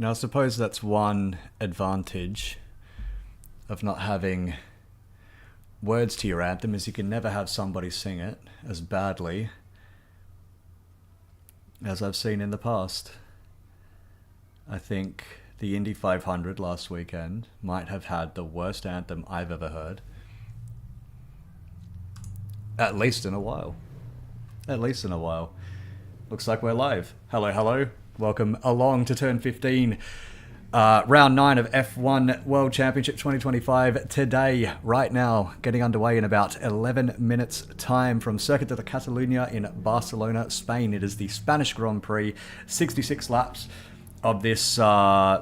I suppose that's one advantage of not having words to your anthem is you can never have somebody sing it as badly as I've seen in the past. I think the Indy 500 last weekend might have had the worst anthem I've ever heard. At least in a while. At least in a while. Looks like we're live. Hello, hello. Welcome along to Turn 15. Round 9 of F1 World Championship 2025 today, right now, getting underway in about 11 minutes time from Circuit de Catalunya in Barcelona, Spain. It is the Spanish Grand Prix, 66 laps of this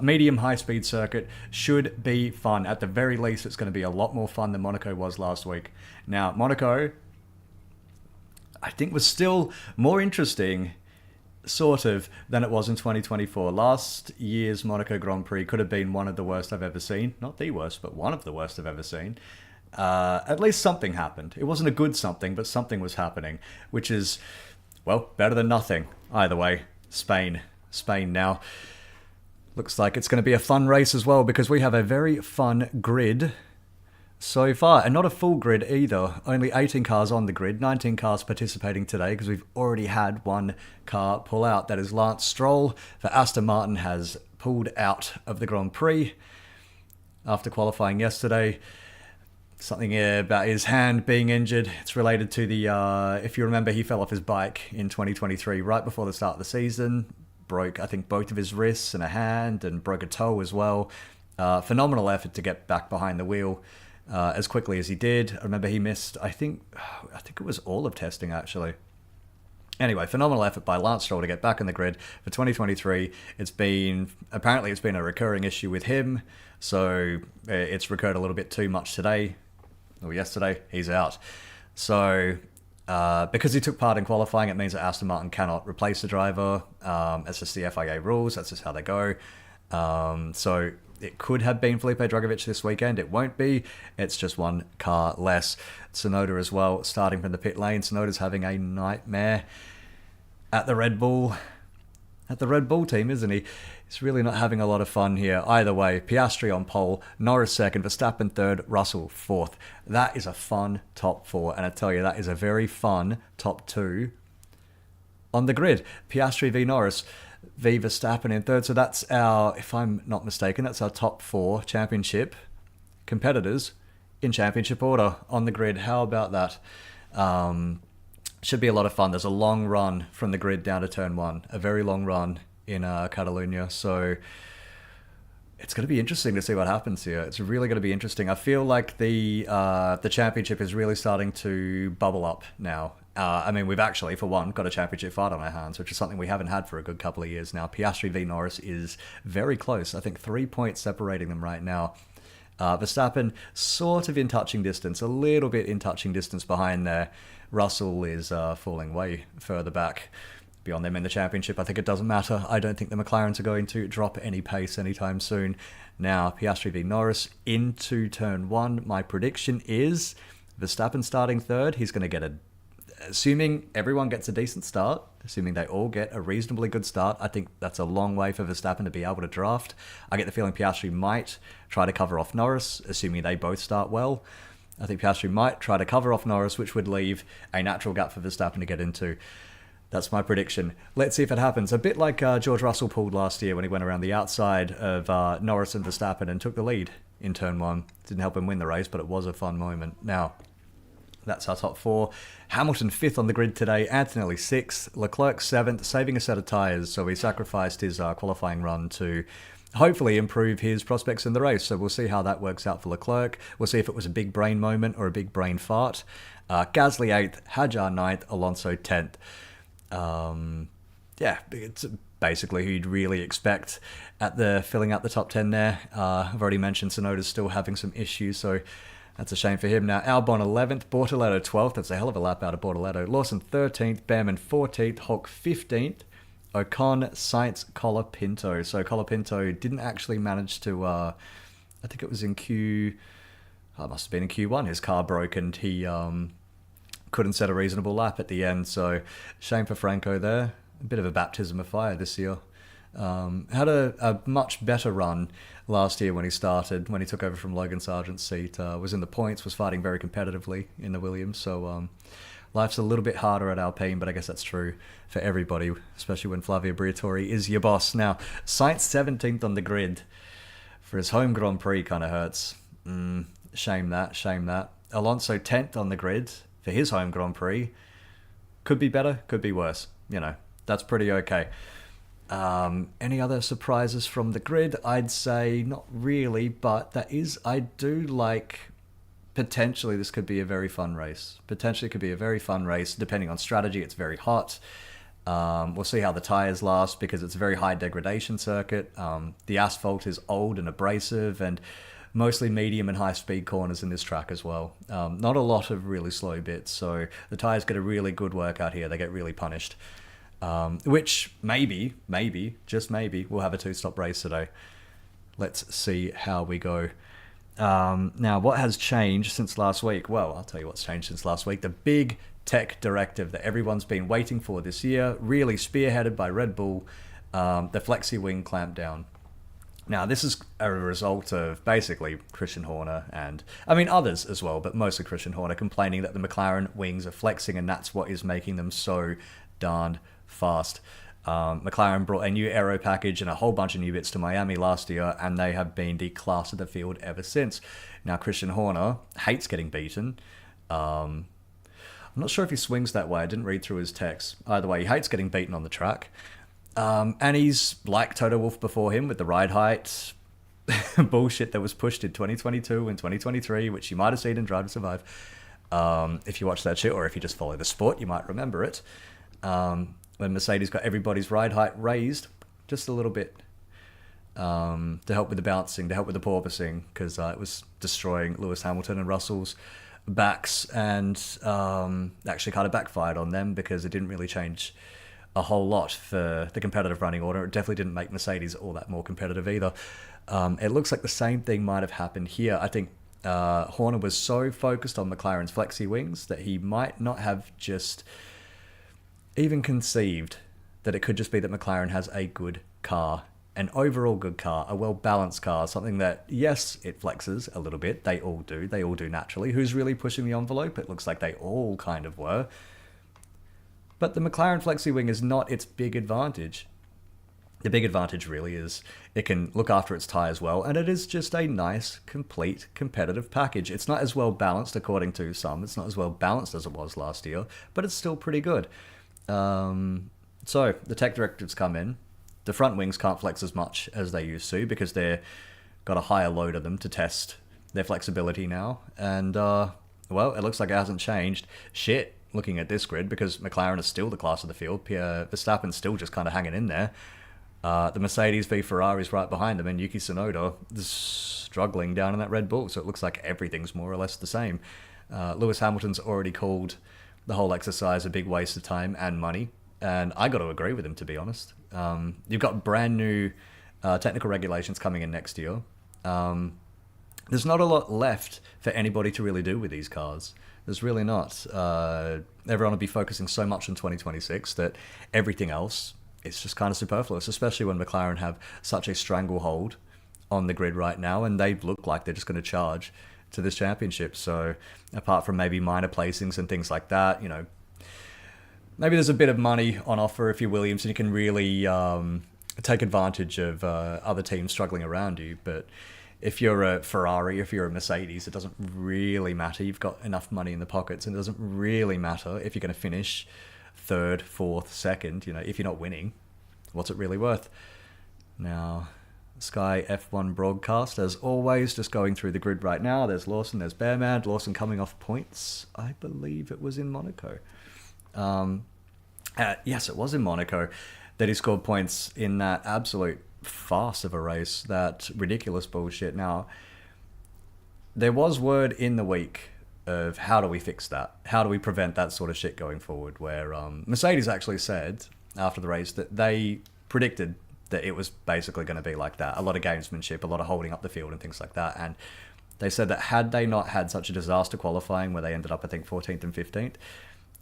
medium high-speed circuit. Should be fun. At the very least, it's going to be a lot more fun than Monaco was last week. Now, Monaco, I think, was still more interesting sort of than it was in 2024. Last year's Monaco Grand Prix could have been one of the worst I've ever seen. Not the worst, but one of the worst I've ever seen. At least something happened. It wasn't a good something, but something was happening, which is, well, better than nothing. Either way, Spain now. Looks like it's going to be a fun race as well, because we have a very fun grid so far, and not a full grid either. Only 18 cars on the grid, 19 cars participating today, because we've already had one car pull out. That is Lance Stroll for Aston Martin, has pulled out of the Grand Prix after qualifying yesterday. Something about his hand being injured. It's related to the, if you remember, he fell off his bike in 2023 right before the start of the season. Broke, I think, both of his wrists and a hand, and broke a toe as well. Phenomenal effort to get back behind the wheel as quickly as he did. I remember he missed, I think it was all of testing, actually. Anyway, phenomenal effort by Lance Stroll to get back in the grid for 2023. Apparently it's been a recurring issue with him, so it's recurred a little bit too much today, or yesterday. He's out. So, because he took part in qualifying, it means that Aston Martin cannot replace the driver. That's just the FIA rules. That's just how they go. So it could have been Felipe Drugovich this weekend. It won't be. It's just one car less. Tsunoda as well, starting from the pit lane. Tsunoda's having a nightmare at the Red Bull team, isn't he? He's really not having a lot of fun here. Either way, Piastri on pole, Norris second, Verstappen third, Russell fourth. That is a fun top four, and I tell you, that is a very fun top two on the grid. Piastri v Norris v Verstappen in third. So that's our, if I'm not mistaken, that's our top four championship competitors in championship order on the grid. How about that? Should be a lot of fun. There's a long run from the grid down to turn one, a very long run in Catalunya. So it's going to be interesting to see what happens here. It's really going to be interesting. I feel like the championship is really starting to bubble up now. I mean, we've actually, for one, got a championship fight on our hands, which is something we haven't had for a good couple of years now. Piastri v Norris is very close. I think 3 points separating them right now. Verstappen sort of in touching distance, a little bit in touching distance behind there. Russell is falling way further back beyond them in the championship. I think it doesn't matter. I don't think the McLarens are going to drop any pace anytime soon. Now, Piastri v Norris into turn one. My prediction is Verstappen starting third. He's going to get assuming everyone gets a decent start, assuming they all get a reasonably good start, I think that's a long way for Verstappen to be able to draft. I get the feeling Piastri might try to cover off Norris, assuming they both start well. I think Piastri might try to cover off Norris, which would leave a natural gap for Verstappen to get into. That's my prediction. Let's see if it happens. A bit like George Russell pulled last year when he went around the outside of Norris and Verstappen and took the lead in turn one. Didn't help him win the race, but it was a fun moment. Now, that's our top four. Hamilton fifth on the grid today, Antonelli sixth, Leclerc seventh, saving a set of tyres, so he sacrificed his qualifying run to hopefully improve his prospects in the race. So we'll see how that works out for Leclerc. We'll see if it was a big brain moment or a big brain fart. Gasly 8th, Hadjar 9th, Alonso 10th. Yeah, it's basically who you'd really expect at the filling out the top 10 there. I've already mentioned Tsunoda's still having some issues, so that's a shame for him. Now, Albon 11th, Bortoleto 12th. That's a hell of a lap out of Bortoleto. Lawson 13th, Behrman 14th, Hulk 15th, Ocon, Sainz, Colapinto. So Colapinto didn't actually manage to, I think it was in it must have been in Q1. His car broke and he couldn't set a reasonable lap at the end. So shame for Franco there. A bit of a baptism of fire this year. Had a much better run last year when he started, when he took over from Logan Sargent's seat. Was in the points, was fighting very competitively in the Williams. So life's a little bit harder at Alpine, but I guess that's true for everybody, especially when Flavio Briatore is your boss. Now, Sainz 17th on the grid for his home Grand Prix kind of hurts. Shame that. Alonso 10th on the grid for his home Grand Prix. Could be better, could be worse. That's pretty okay. Any other surprises from the grid? I'd say not really, but I do like, potentially this could be a very fun race. Depending on strategy. It's very hot. We'll see how the tyres last because it's a very high degradation circuit. The asphalt is old and abrasive and mostly medium and high speed corners in this track as well. Not a lot of really slow bits, so the tyres get a really good workout here. They get really punished. Which maybe, just maybe, we'll have a two-stop race today. Let's see how we go. Now, what has changed since last week? Well, I'll tell you what's changed since last week. The big tech directive that everyone's been waiting for this year, really spearheaded by Red Bull, the Flexi Wing clampdown. Now, this is a result of basically Christian Horner and, others as well, but mostly Christian Horner complaining that the McLaren wings are flexing and that's what is making them so darned fast. McLaren brought a new aero package and a whole bunch of new bits to Miami last year, and they have been the class of the field ever since. Now, Christian Horner hates getting beaten. I'm not sure if he swings that way. I didn't read through his text. Either way, he hates getting beaten on the track. And he's like Toto Wolff before him with the ride height bullshit that was pushed in 2022 and 2023, which you might have seen in Drive to Survive. If you watch that shit, or if you just follow the sport, you might remember it. When Mercedes got everybody's ride height raised just a little bit to help with the bouncing, to help with the porpoising, because it was destroying Lewis Hamilton and Russell's backs, and actually kind of backfired on them because it didn't really change a whole lot for the competitive running order. It definitely didn't make Mercedes all that more competitive either. It looks like the same thing might have happened here. I think Horner was so focused on McLaren's flexi wings that he might not have just even conceived that it could just be that McLaren has a good car, an overall good car, a well-balanced car, something that, yes, it flexes a little bit. They all do naturally. Who's really pushing the envelope? It looks like they all kind of were. But the McLaren flexi wing is not its big advantage. The big advantage really is it can look after its tyres well, and it is just a nice, complete, competitive package. It's not as well balanced, according to some. It's not as well balanced as it was last year, but it's still pretty good. So the tech directives come in. The front wings can't flex as much as they used to because they've got a higher load of them to test their flexibility now. And, well, it looks like it hasn't changed shit looking at this grid because McLaren is still the class of the field. Pierre Verstappen's still just kind of hanging in there. The Mercedes v Ferrari's right behind them, and Yuki Tsunoda is struggling down in that Red Bull. So it looks like everything's more or less the same. Lewis Hamilton's already called the whole exercise a big waste of time and money, and I got to agree with him, to be honest. You've got brand new technical regulations coming in next year. There's not a lot left for anybody to really do with these cars. There's really not. Everyone will be focusing so much on 2026 that everything else is just kind of superfluous, especially when McLaren have such a stranglehold on the grid right now, and they look like they're just going to charge to this championship. So apart from maybe minor placings and things like that, maybe there's a bit of money on offer if you're Williams and you can really take advantage of other teams struggling around you. But if you're a Ferrari, if you're a Mercedes, it doesn't really matter. You've got enough money in the pockets, and it doesn't really matter if you're going to finish third, fourth, second. If you're not winning, what's it really worth? Now, Sky F1 broadcast, as always, just going through the grid right now. There's Lawson, there's Bearman. Lawson coming off points. I believe it was in Monaco. Yes, it was in Monaco that he scored points in that absolute farce of a race, that ridiculous bullshit. Now, there was word in the week of how do we fix that? How do we prevent that sort of shit going forward? Where Mercedes actually said after the race that they predicted that it was basically going to be like that. A lot of gamesmanship, a lot of holding up the field and things like that. And they said that had they not had such a disaster qualifying where they ended up, I think, 14th and 15th,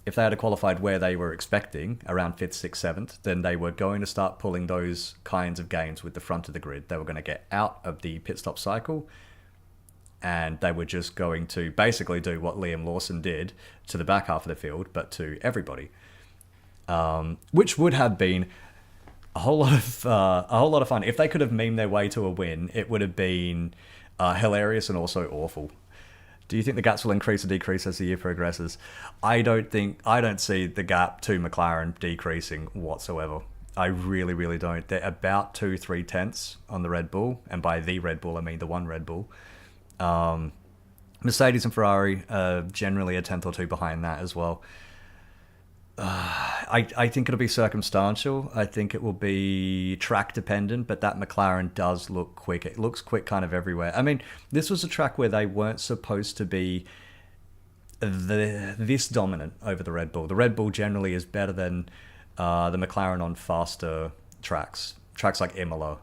if they had qualified where they were expecting, around 5th, 6th, 7th, then they were going to start pulling those kinds of gains with the front of the grid. They were going to get out of the pit stop cycle, and they were just going to basically do what Liam Lawson did to the back half of the field, but to everybody, which would have been a whole lot of fun. If they could have memed their way to a win, it would have been hilarious and also awful. Do you think the gaps will increase or decrease as the year progresses? I don't see the gap to McLaren decreasing whatsoever. I really, really don't. They're about 2-3 tenths on the Red Bull, and by the Red Bull, I mean the one Red Bull. Mercedes and Ferrari are generally a tenth or two behind that as well. I think it'll be circumstantial. I think it will be track dependent, but that McLaren does look quick. It looks quick kind of everywhere. I mean, this was a track where they weren't supposed to be this dominant over the Red Bull. The Red Bull generally is better than the McLaren on faster tracks like Imola,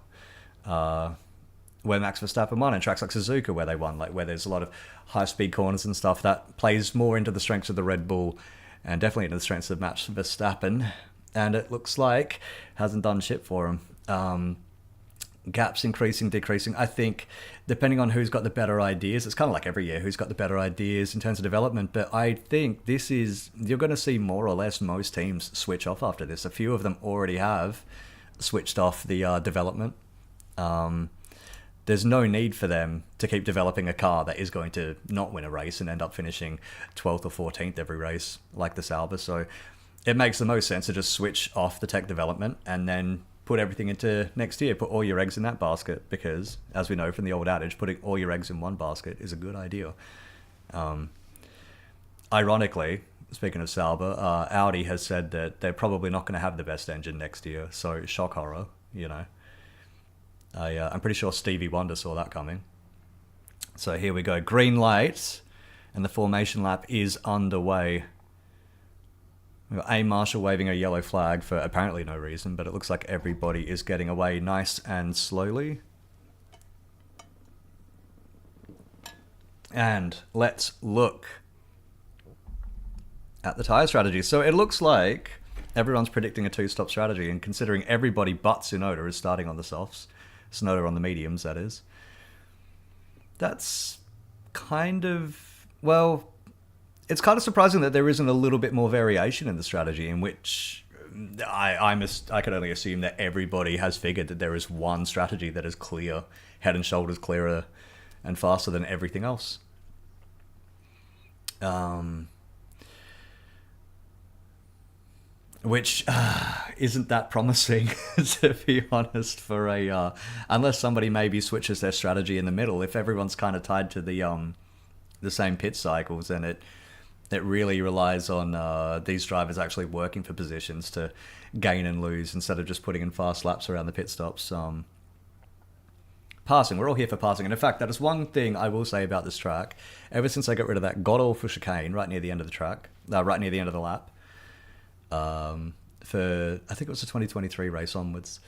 where Max Verstappen won, and tracks like Suzuka where they won, like where there's a lot of high-speed corners and stuff. That plays more into the strengths of the Red Bull and definitely into the strengths of Max Verstappen, and it looks like hasn't done shit for him. Gaps increasing, decreasing. I think depending on who's got the better ideas, it's kind of like every year, who's got the better ideas in terms of development, but I think you're going to see more or less most teams switch off after this. A few of them already have switched off the development. There's no need for them to keep developing a car that is going to not win a race and end up finishing 12th or 14th every race like the Sauber. So it makes the most sense to just switch off the tech development and then put everything into next year. Put all your eggs in that basket, because as we know from the old adage, putting all your eggs in one basket is a good idea. Ironically, speaking of Sauber, Audi has said that they're probably not going to have the best engine next year. So shock horror, you know. I'm pretty sure Stevie Wonder saw that coming. So here we go. Green light, and the formation lap is underway. We've got A. Marshall waving a yellow flag for apparently no reason, but it looks like everybody is getting away nice and slowly. And let's look at the tyre strategy. So it looks like everyone's predicting a two-stop strategy, and considering everybody but Tsunoda is starting on the softs, Tsunoda on the mediums, that is. That's kind of, well, it's kind of surprising that there isn't a little bit more variation in the strategy, in which I can only assume that everybody has figured that there is one strategy that is clear, head and shoulders clearer and faster than everything else. Which isn't that promising, to be honest, for unless somebody maybe switches their strategy in the middle. If everyone's kind of tied to the same pit cycles, then it really relies on these drivers actually working for positions to gain and lose instead of just putting in fast laps around the pit stops. Passing, we're all here for passing, and in fact, that is one thing I will say about this track. Ever since I got rid of that god-awful chicane right near the end of the track, right near the end of the lap, for I think it was the 2023 race onwards,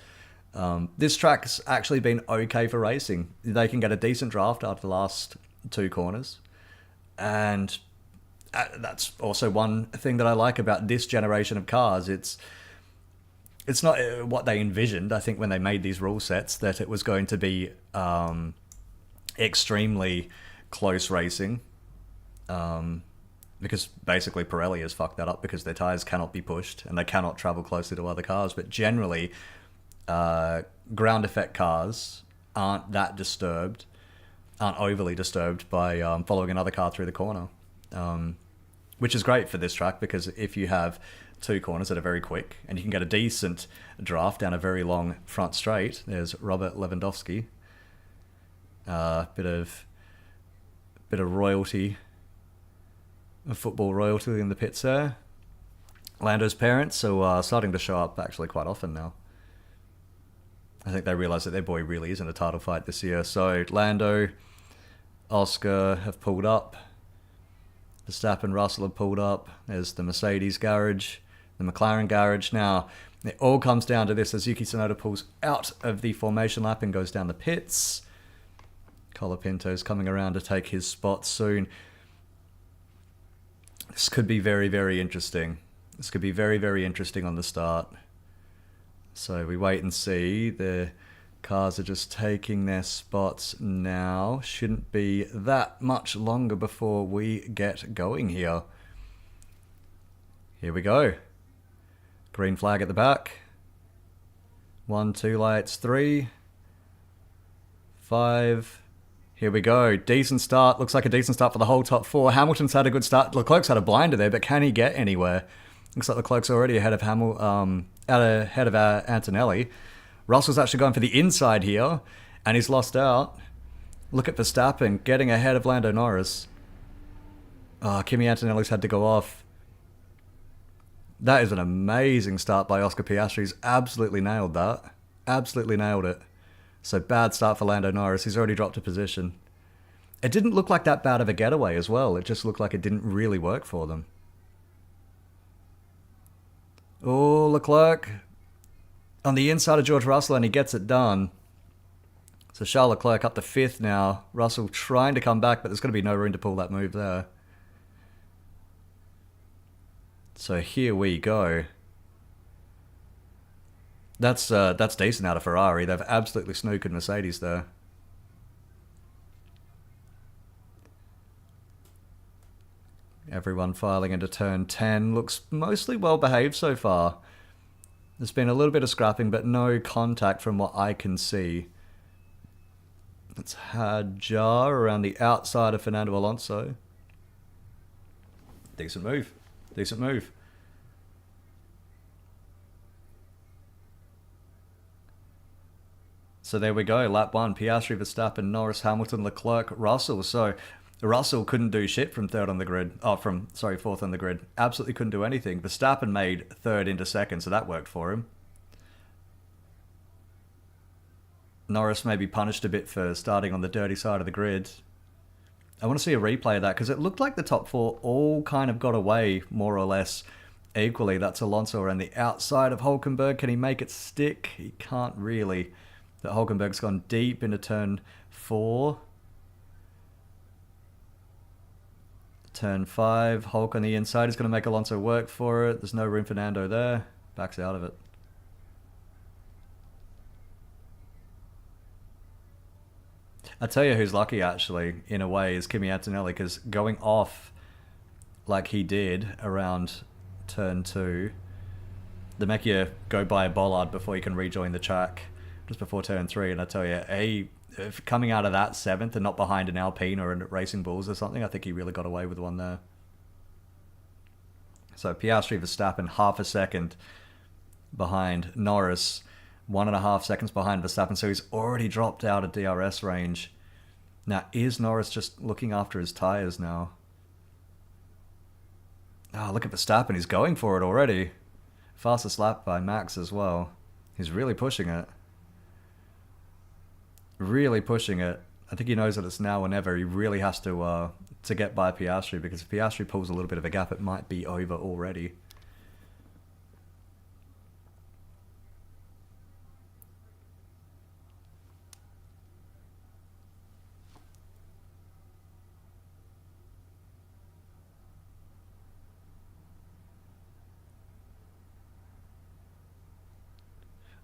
this track's actually been okay for racing. They can get a decent draft after the last two corners, and that's also one thing that I like about this generation of cars. It's not what they envisioned, I think, when they made these rule sets, that it was going to be extremely close racing. Because basically Pirelli has fucked that up because their tyres cannot be pushed and they cannot travel closely to other cars. But generally, ground effect cars aren't overly disturbed by following another car through the corner. Which is great for this track, because if you have two corners that are very quick and you can get a decent draft down a very long front straight, there's Robert Lewandowski. Bit of royalty, football royalty in the pits there. Lando's parents are starting to show up actually quite often now. I think they realise that their boy really is in a title fight this year. So Lando, Oscar have pulled up. Verstappen, Russell have pulled up. There's the Mercedes garage, the McLaren garage. Now, it all comes down to this as Yuki Tsunoda pulls out of the formation lap and goes down the pits. Colapinto's coming around to take his spot soon. This could be very, very interesting. This could be very, very interesting on the start. So we wait and see. The cars are just taking their spots now. Shouldn't be that much longer before we get going here. Here we go. Green flag at the back. 1, 2 lights, 3, 5. Here we go. Decent start. Looks like a decent start for the whole top 4. Hamilton's had a good start. Leclerc's had a blinder there, but can he get anywhere? Looks like Leclerc's already ahead of Antonelli. Russell's actually going for the inside here, and he's lost out. Look at Verstappen getting ahead of Lando Norris. Kimi Antonelli's had to go off. That is an amazing start by Oscar Piastri. He's absolutely nailed that. Absolutely nailed it. So bad start for Lando Norris. He's already dropped a position. It didn't look like that bad of a getaway as well. It just looked like it didn't really work for them. Oh, Leclerc on the inside of George Russell, and he gets it done. So Charles Leclerc up to 5th now. Russell trying to come back, but there's going to be no room to pull that move there. So here we go. That's decent out of Ferrari. They've absolutely snookered Mercedes there. Everyone filing into turn 10. Looks mostly well behaved so far. There's been a little bit of scrapping, but no contact from what I can see. It's Hadjar around the outside of Fernando Alonso. Decent move. Decent move. So there we go. Lap 1. Piastri, Verstappen, Norris, Hamilton, Leclerc, Russell. So Russell couldn't do shit from 4th on the grid. Absolutely couldn't do anything. Verstappen made 3rd into 2nd, so that worked for him. Norris may be punished a bit for starting on the dirty side of the grid. I want to see a replay of that, because it looked like the top 4 all kind of got away, more or less, equally. That's Alonso around the outside of Hulkenberg. Can he make it stick? He can't really. But Hulkenberg's gone deep into turn 4. Turn 5. Hulk on the inside is going to make Alonso work for it. There's no room for Nando there. Backs out of it. I tell you who's lucky, actually, in a way, is Kimi Antonelli, because going off like he did around turn 2, they make you go by a bollard before you can rejoin the track, just before turn 3. And I tell you, if coming out of that 7th and not behind an Alpine or a Racing Bulls or something, I think he really got away with one there. So Piastri, Verstappen, half a second behind Norris, 1.5 seconds behind Verstappen, so he's already dropped out of DRS range. Now, is Norris just looking after his tyres now? Oh, look at Verstappen, he's going for it already. Fastest lap by Max as well. He's really pushing it. Really pushing it. I think he knows that it's now or never. He really has to get by Piastri, because if Piastri pulls a little bit of a gap, it might be over already.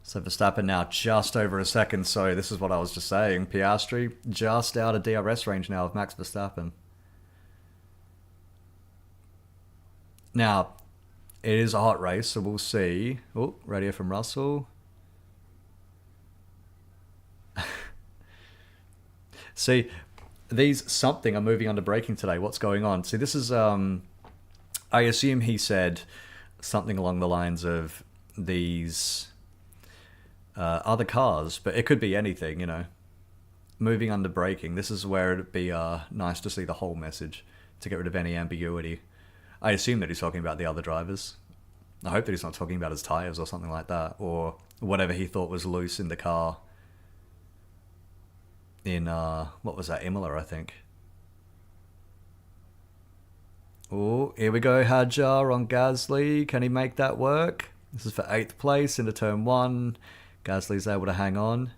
So Verstappen now just over a second. So this is what I was just saying. Piastri just out of DRS range now of Max Verstappen. Now, it is a hot race, so we'll see. Oh, radio from Russell. See, these something are moving under braking today. What's going on? See, this is, I assume he said something along the lines of these other cars, but it could be anything, you know. Moving under braking. This is where it'd be nice to see the whole message to get rid of any ambiguity. I assume that he's talking about the other drivers. I hope that he's not talking about his tyres or something like that, or whatever he thought was loose in the car in, what was that, Imola, I think. Oh, here we go, Hadjar on Gasly. Can he make that work? This is for 8th place into turn 1. Gasly's able to hang on.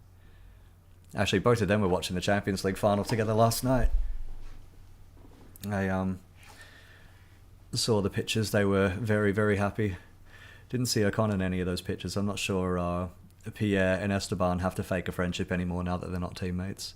Actually, both of them were watching the Champions League final together last night. saw the pictures, they were very, very happy. Didn't see Ocon in any of those pictures. I'm not sure Pierre and Esteban have to fake a friendship anymore now that they're not teammates.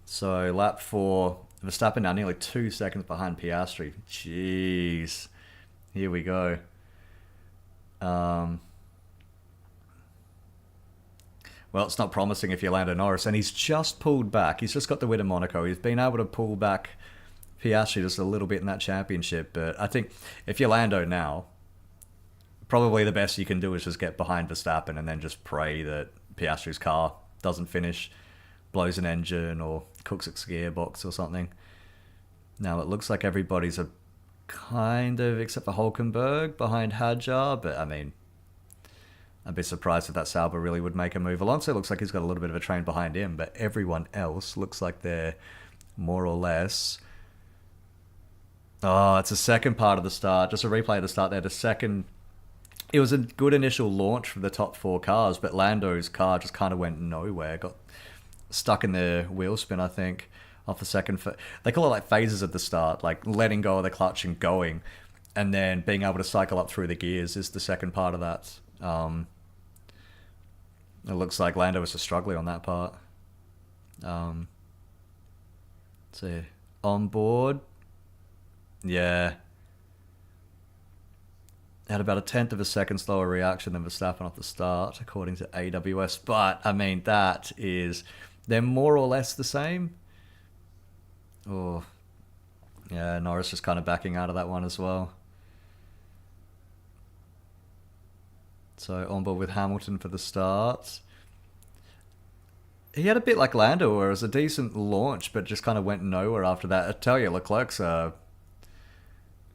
So lap 4, Verstappen now nearly 2 seconds behind Piastri. Jeez. Here we go. Well, it's not promising if you're Lando Norris, and he's just pulled back. He's just got the win in Monaco. He's been able to pull back Piastri just a little bit in that championship, but I think if you're Lando now, probably the best you can do is just get behind Verstappen and then just pray that Piastri's car doesn't finish, blows an engine or cooks its gearbox or something. Now it looks like everybody's a kind of, except for Hulkenberg, behind Hadjar, but I mean, I'd be surprised if that Sauber really would make a move. Alonso looks like he's got a little bit of a train behind him, but everyone else looks like they're more or less... Oh, it's the second part of the start. Just a replay of the start there. The second... It was a good initial launch for the top 4 cars, but Lando's car just kind of went nowhere. Got stuck in the wheel spin, I think, off the second... They call it like phases at the start, like letting go of the clutch and going, and then being able to cycle up through the gears is the second part of that. It looks like Lando was just struggling on that part. So, on board... Yeah. Had about a 1/10 of a second slower reaction than Verstappen off the start, according to AWS. But, I mean, that is... They're more or less the same. Oh. Yeah, Norris just kind of backing out of that one as well. So, on board with Hamilton for the start. He had a bit like Lando, where it was a decent launch, but just kind of went nowhere after that. I tell you, Leclerc's...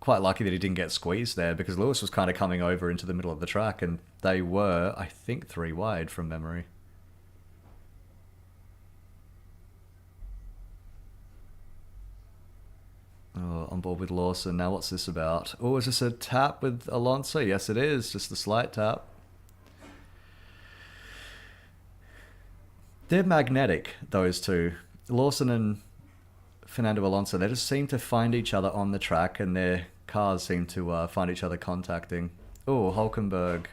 quite lucky that he didn't get squeezed there, because Lewis was kind of coming over into the middle of the track, and they were, I think, 3 wide from memory. Oh, on board with Lawson. Now what's this about? Oh, is this a tap with Alonso? Yes, it is. Just a slight tap. They're magnetic, those two. Lawson and Fernando Alonso, they just seem to find each other on the track, and their cars seem to find each other contacting. Oh, Hulkenberg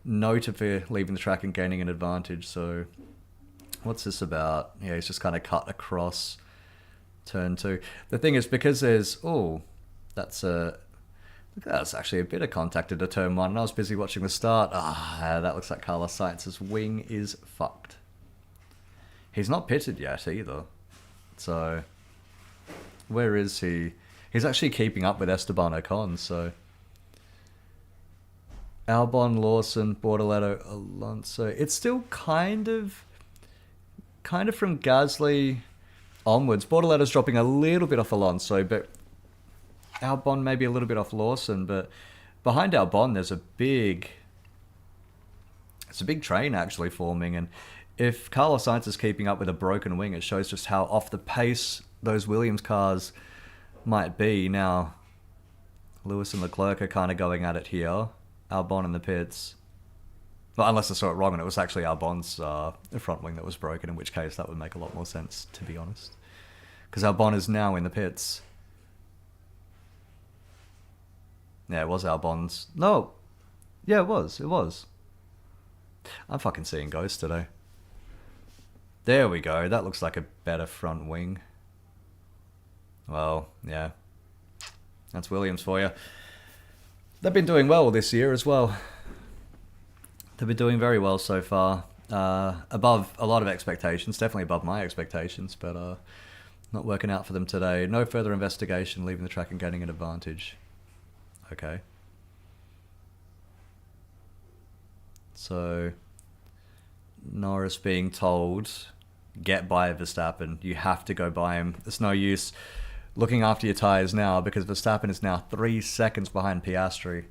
noted for leaving the track and gaining an advantage. So what's this about? Yeah, he's just kind of cut across turn 2. The thing is, because there's... Oh, that's actually a bit of contact into turn 1, and I was busy watching the start. That looks like Carlos Sainz's wing is fucked. He's not pitted yet either. So... Where is he? He's actually keeping up with Esteban Ocon, so... Albon, Lawson, Bortoletto, Alonso. It's still kind of from Gasly onwards. Bortoletto's dropping a little bit off Alonso, but Albon maybe a little bit off Lawson, but behind Albon there's a big train actually forming, and if Carlos Sainz is keeping up with a broken wing, it shows just how off the pace those Williams cars might be. Now, Lewis and Leclerc are kind of going at it here. Albon in the pits. Well, unless I saw it wrong and it was actually Albon's front wing that was broken, in which case that would make a lot more sense, to be honest. Because Albon is now in the pits. Yeah, it was Albon's. No. Yeah, it was. It was. I'm fucking seeing ghosts today. There we go. That looks like a better front wing. Well, yeah. That's Williams for you. They've been doing well this year as well. They've been doing very well so far. Above a lot of expectations. Definitely above my expectations, but not working out for them today. No further investigation, leaving the track and gaining an advantage. Okay. So, Norris being told, get by Verstappen. You have to go by him. There's no use looking after your tyres now, because Verstappen is now 3 seconds behind Piastri,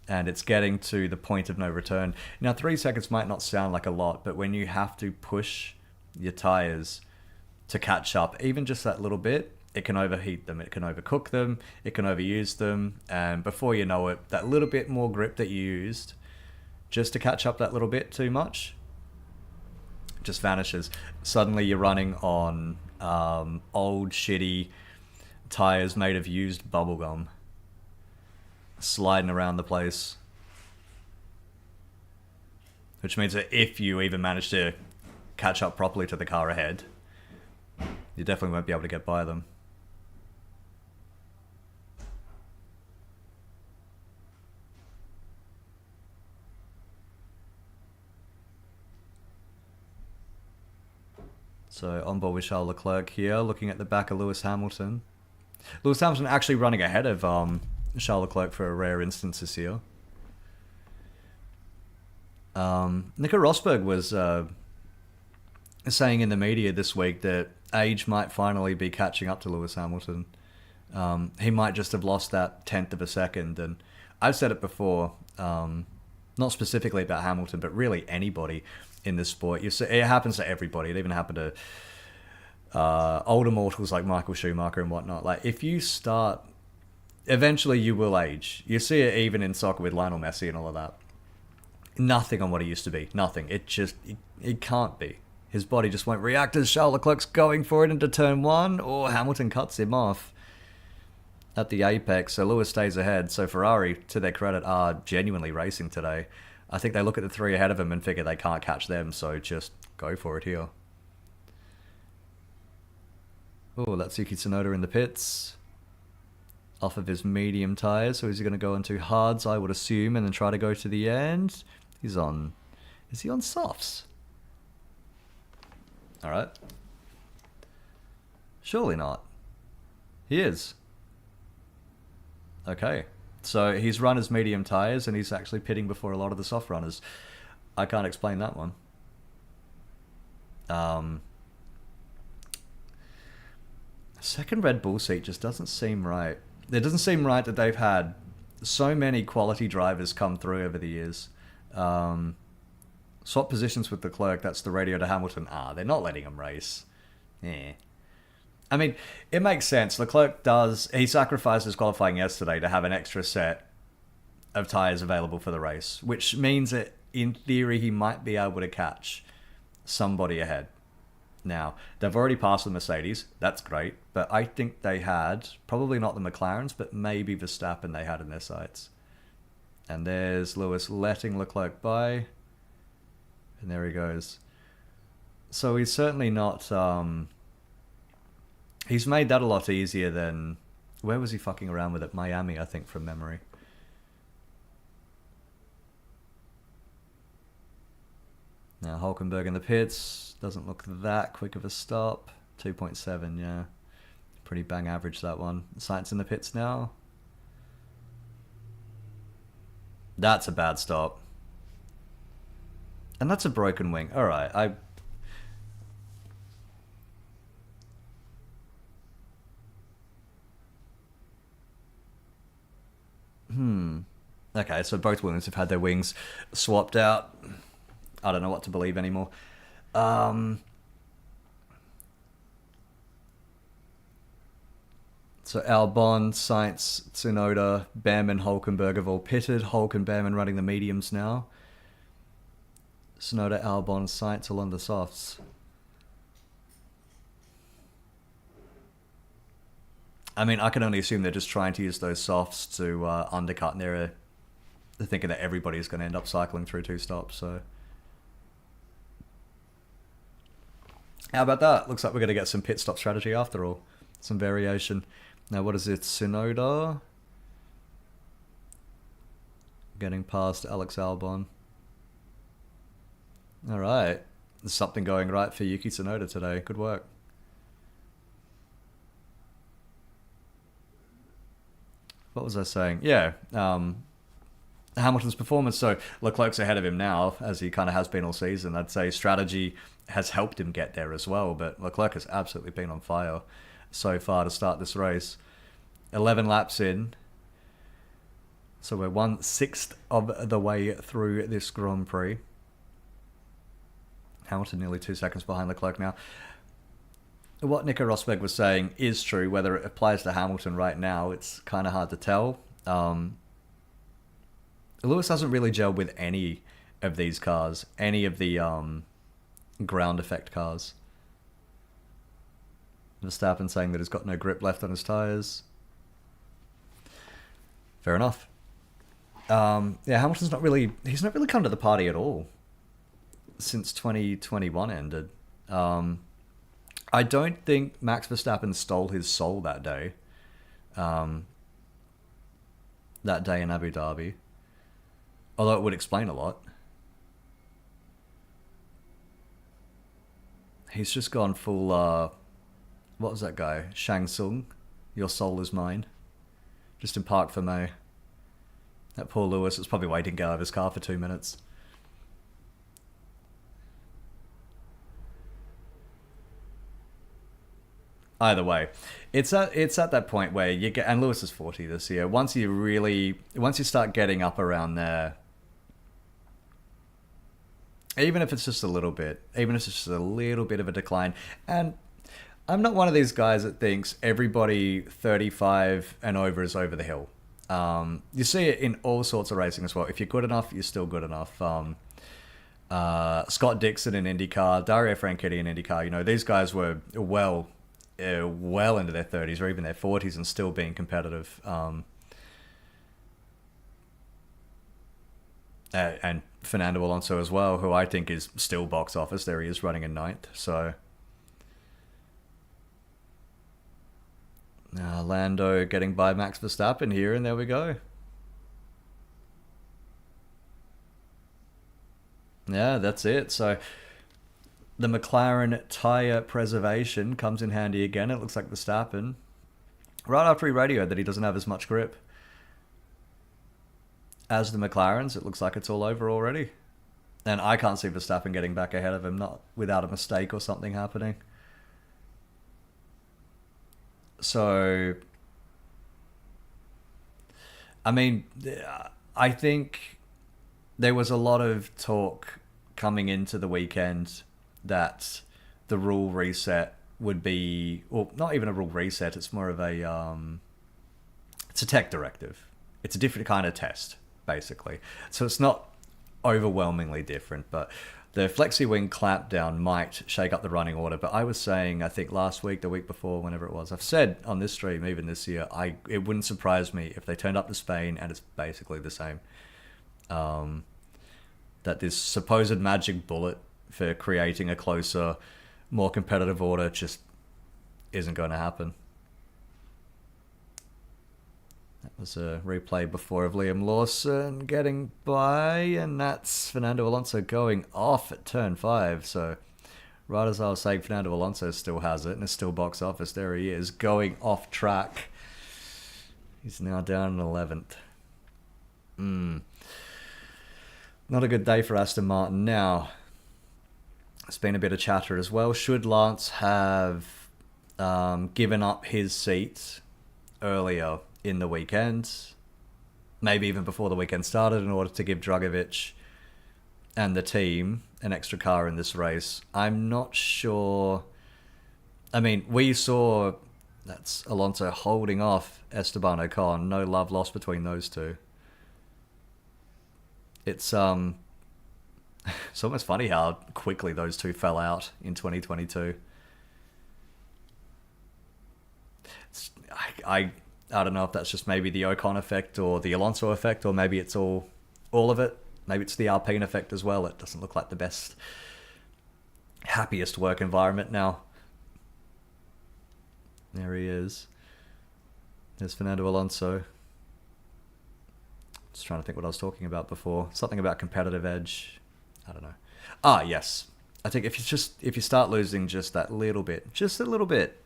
and it's getting to the point of no return. Now, 3 seconds might not sound like a lot, but when you have to push your tyres to catch up, even just that little bit, it can overheat them, it can overcook them, it can overuse them, and before you know it, that little bit more grip that you used just to catch up that little bit too much just vanishes. Suddenly you're running on old shitty tires made of used bubblegum, sliding around the place. Which means that if you even manage to catch up properly to the car ahead, you definitely won't be able to get by them. So on board with Charles Leclerc here, looking at the back of Lewis Hamilton. Lewis Hamilton actually running ahead of Charles Leclerc for a rare instance this year. Nico Rosberg was saying in the media this week that age might finally be catching up to Lewis Hamilton. He might just have lost that 1/10 of a second. And I've said it before, not specifically about Hamilton, but really anybody in this sport. You see, it happens to everybody. It even happened to older mortals like Michael Schumacher and whatnot. Like, if you start, eventually you will age. You see it even in soccer with Lionel Messi and all of that. Nothing on what he used to be. Nothing. It can't be. His body just won't react as Charles Leclerc's going for it into turn 1, or Hamilton cuts him off at the apex, so Lewis stays ahead. So Ferrari, to their credit, are genuinely racing today. I think they look at the 3 ahead of him and figure they can't catch them, so just go for it here. Oh, that's Yuki Tsunoda in the pits. Off of his medium tyres, so is he going to go into hards, I would assume, and then try to go to the end? He's on... Is he on softs? Alright. Surely not. He is. Okay. So he's run his medium tyres and he's actually pitting before a lot of the soft runners. I can't explain that one. Second Red Bull seat just doesn't seem right. It doesn't seem right that they've had so many quality drivers come through over the years. Swap positions with Leclerc, that's the radio to Hamilton. They're not letting him race. Yeah. I mean, it makes sense. Leclerc he sacrificed his qualifying yesterday to have an extra set of tyres available for the race, which means that in theory he might be able to catch somebody ahead. Now, they've already passed the Mercedes, that's great, but I think they had, probably not the McLarens, but maybe Verstappen they had in their sights. And there's Lewis letting Leclerc by, and there he goes. So he's certainly not... He's made that a lot easier than... Where was he fucking around with it? Miami, I think, from memory. Now, Hulkenberg in the pits. Doesn't look that quick of a stop. 2.7, yeah. Pretty bang average, that one. Sainz in the pits now. That's a bad stop. And that's a broken wing. Alright, Okay, so both Williams have had their wings swapped out. I don't know what to believe anymore. So Albon, Sainz, Tsunoda, Bam and Hulkenberg have all pitted. Hulk and Bam running the mediums now. Tsunoda, Albon, Sainz all on the softs. I mean, I can only assume they're just trying to use those softs to undercut, and they're thinking that everybody's going to end up cycling through 2 stops, so... How about that? Looks like we're going to get some pit stop strategy after all. Some variation. Now, what is it? Tsunoda? Getting past Alex Albon. Alright. There's something going right for Yuki Tsunoda today. Good work. What was I saying? Yeah, Hamilton's performance. So Leclerc's ahead of him now, as he kind of has been all season. I'd say strategy has helped him get there as well, but Leclerc has absolutely been on fire so far to start this race. 11 laps in. So we're 1/6 of the way through this Grand Prix. Hamilton nearly 2 seconds behind Leclerc now. what Nico Rosberg was saying is true. Whether it applies to Hamilton right now, it's kind of hard to tell. Lewis hasn't really gelled with any of these cars, any of the ground effect cars. Verstappen saying that he's got no grip left on his tyres. Fair enough. Yeah, Hamilton's not really... He's not really come to the party at all since 2021 ended. I don't think Max Verstappen stole his soul that day. That day in Abu Dhabi. Although it would explain a lot. He's just gone full... what was that guy? Shang Tsung. Your soul is mine. Just in Park for May. That poor Lewis was probably why he didn't get out of his car for 2 minutes. Either way, it's at that point where you get, and Lewis is 40 this year. Once you start getting up around there, even if it's just a little bit, even if it's just a little bit of a decline, and I'm not one of these guys that thinks everybody 35 and over is over the hill. You see it in all sorts of racing as well. If you're good enough, you're still good enough. Scott Dixon in IndyCar, Dario Franchitti in IndyCar, you know, these guys were well into their 30s or even their 40s and still being competitive. And Fernando Alonso as well, who I think is still box office. There he is running in ninth. So Lando getting by Max Verstappen here, and there we go. Yeah, that's it. So the McLaren tyre preservation comes in handy again. It looks like Verstappen, right after he radioed that he doesn't have as much grip as the McLarens, it looks like it's all over already. And I can't see Verstappen getting back ahead of him, not without a mistake or something happening. So, I mean, I think there was a lot of talk coming into the weekend that the rule reset would be, well, not even a rule reset, it's more of a, it's a tech directive. It's a different kind of test, basically. So it's not overwhelmingly different, but the flexi wing clampdown might shake up the running order. But I was saying, I think last week, the week before, whenever it was, I've said on this stream, even this year, it wouldn't surprise me if they turned up to Spain and it's basically the same. That this supposed magic bullet for creating a closer, more competitive order just isn't going to happen. That was a replay before of Liam Lawson getting by, and that's Fernando Alonso going off at turn 5. So right as I was saying, Fernando Alonso still has it and is still box office. There he is, going off track. He's now down in 11th. Not a good day for Aston Martin. Now, it's been a bit of chatter as well. Should Lance have given up his seat earlier in the weekend, maybe even before the weekend started, in order to give Dragovic and the team an extra car in this race? I'm not sure. I mean, we saw that's Alonso holding off Esteban Ocon. No love lost between those two. It's it's almost funny how quickly those two fell out in 2022. I don't know if that's just maybe the Ocon effect or the Alonso effect, or maybe it's all of it. Maybe it's the Alpine effect as well. It doesn't look like the best, happiest work environment now. There he is. There's Fernando Alonso. Just trying to think what I was talking about before. Something about competitive edge. I don't know. Yes. I think if you start losing just that little bit, just a little bit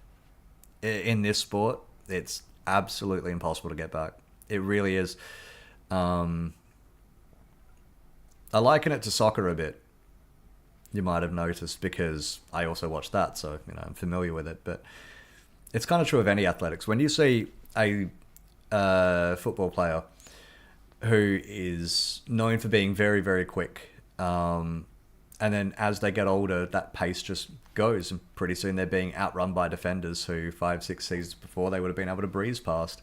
in this sport, it's absolutely impossible to get back. It really is. I liken it to soccer a bit. You might have noticed, because I also watch that, so I'm familiar with it. But it's kind of true of any athletics. When you see a football player who is known for being very, very quick, and And then as they get older, that pace just goes, and pretty soon they're being outrun by defenders who 5-6 seasons before they would have been able to breeze past.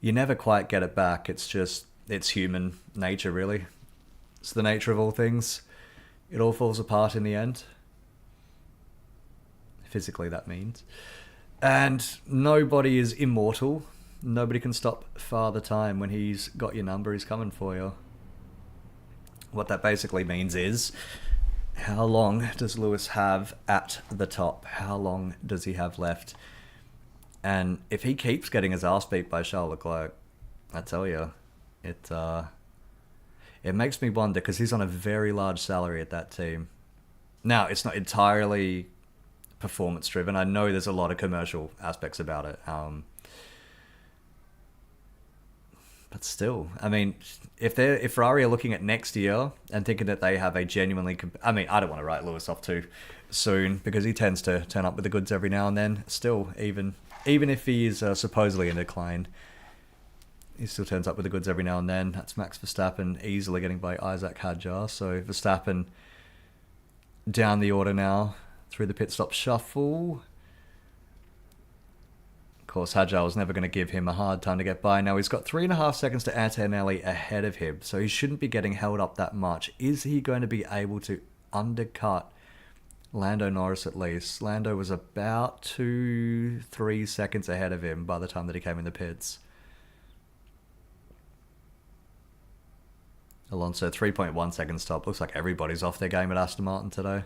You never quite get it back. It's human nature, really. It's the nature of all things. It all falls apart in the end. Physically, that means. And nobody is immortal. Nobody can stop Father Time. When he's got your number, he's coming for you. What that basically means is, how long does Lewis have at the top? How long does he have left? And if he keeps getting his ass beat by Charles Leclerc, I tell you, it makes me wonder, because he's on a very large salary at that team. Now, it's not entirely performance driven. I know there's a lot of commercial aspects about it. But still, I mean, if Ferrari are looking at next year and thinking that they have a genuinely... I mean, I don't want to write Lewis off too soon, because he tends to turn up with the goods every now and then. Still, even if he is supposedly in decline, he still turns up with the goods every now and then. That's Max Verstappen easily getting by Isaac Hadjar. So Verstappen down the order now through the pit stop shuffle. Of course, Hadjar was never going to give him a hard time to get by. Now he's got 3.5 seconds to Antonelli ahead of him, so he shouldn't be getting held up that much. Is he going to be able to undercut Lando Norris at least? Lando was about 2-3 seconds ahead of him by the time that he came in the pits. Alonso 3.1 seconds top. Looks like everybody's off their game at Aston Martin today.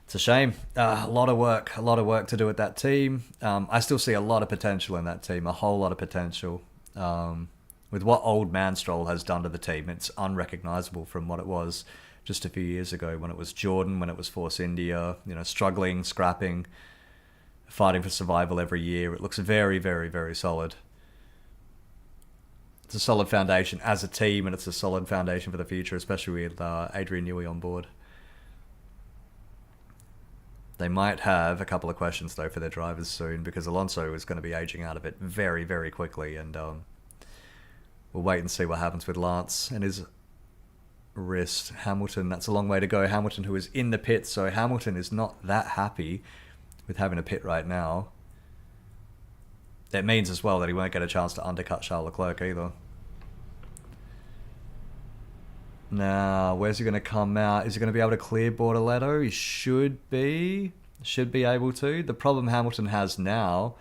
It's a shame. A lot of work to do with that team. I still see a lot of potential in that team, a whole lot of potential. With what old man Stroll has done to the team, it's unrecognisable from what it was just a few years ago, when it was Jordan, when it was Force India, struggling, scrapping, fighting for survival every year. It looks very, very, very solid. It's a solid foundation as a team, and it's a solid foundation for the future, especially with Adrian Newey on board. They might have a couple of questions, though, for their drivers soon, because Alonso is going to be aging out of it very, very quickly, and we'll wait and see what happens with Lance and his wrist. Hamilton, that's a long way to go. Hamilton, who is in the pit, so Hamilton is not that happy with having a pit right now. That means as well that he won't get a chance to undercut Charles Leclerc either. Now, where's he going to come out? Is he going to be able to clear Bortoletto? He should be able to. The problem Hamilton has now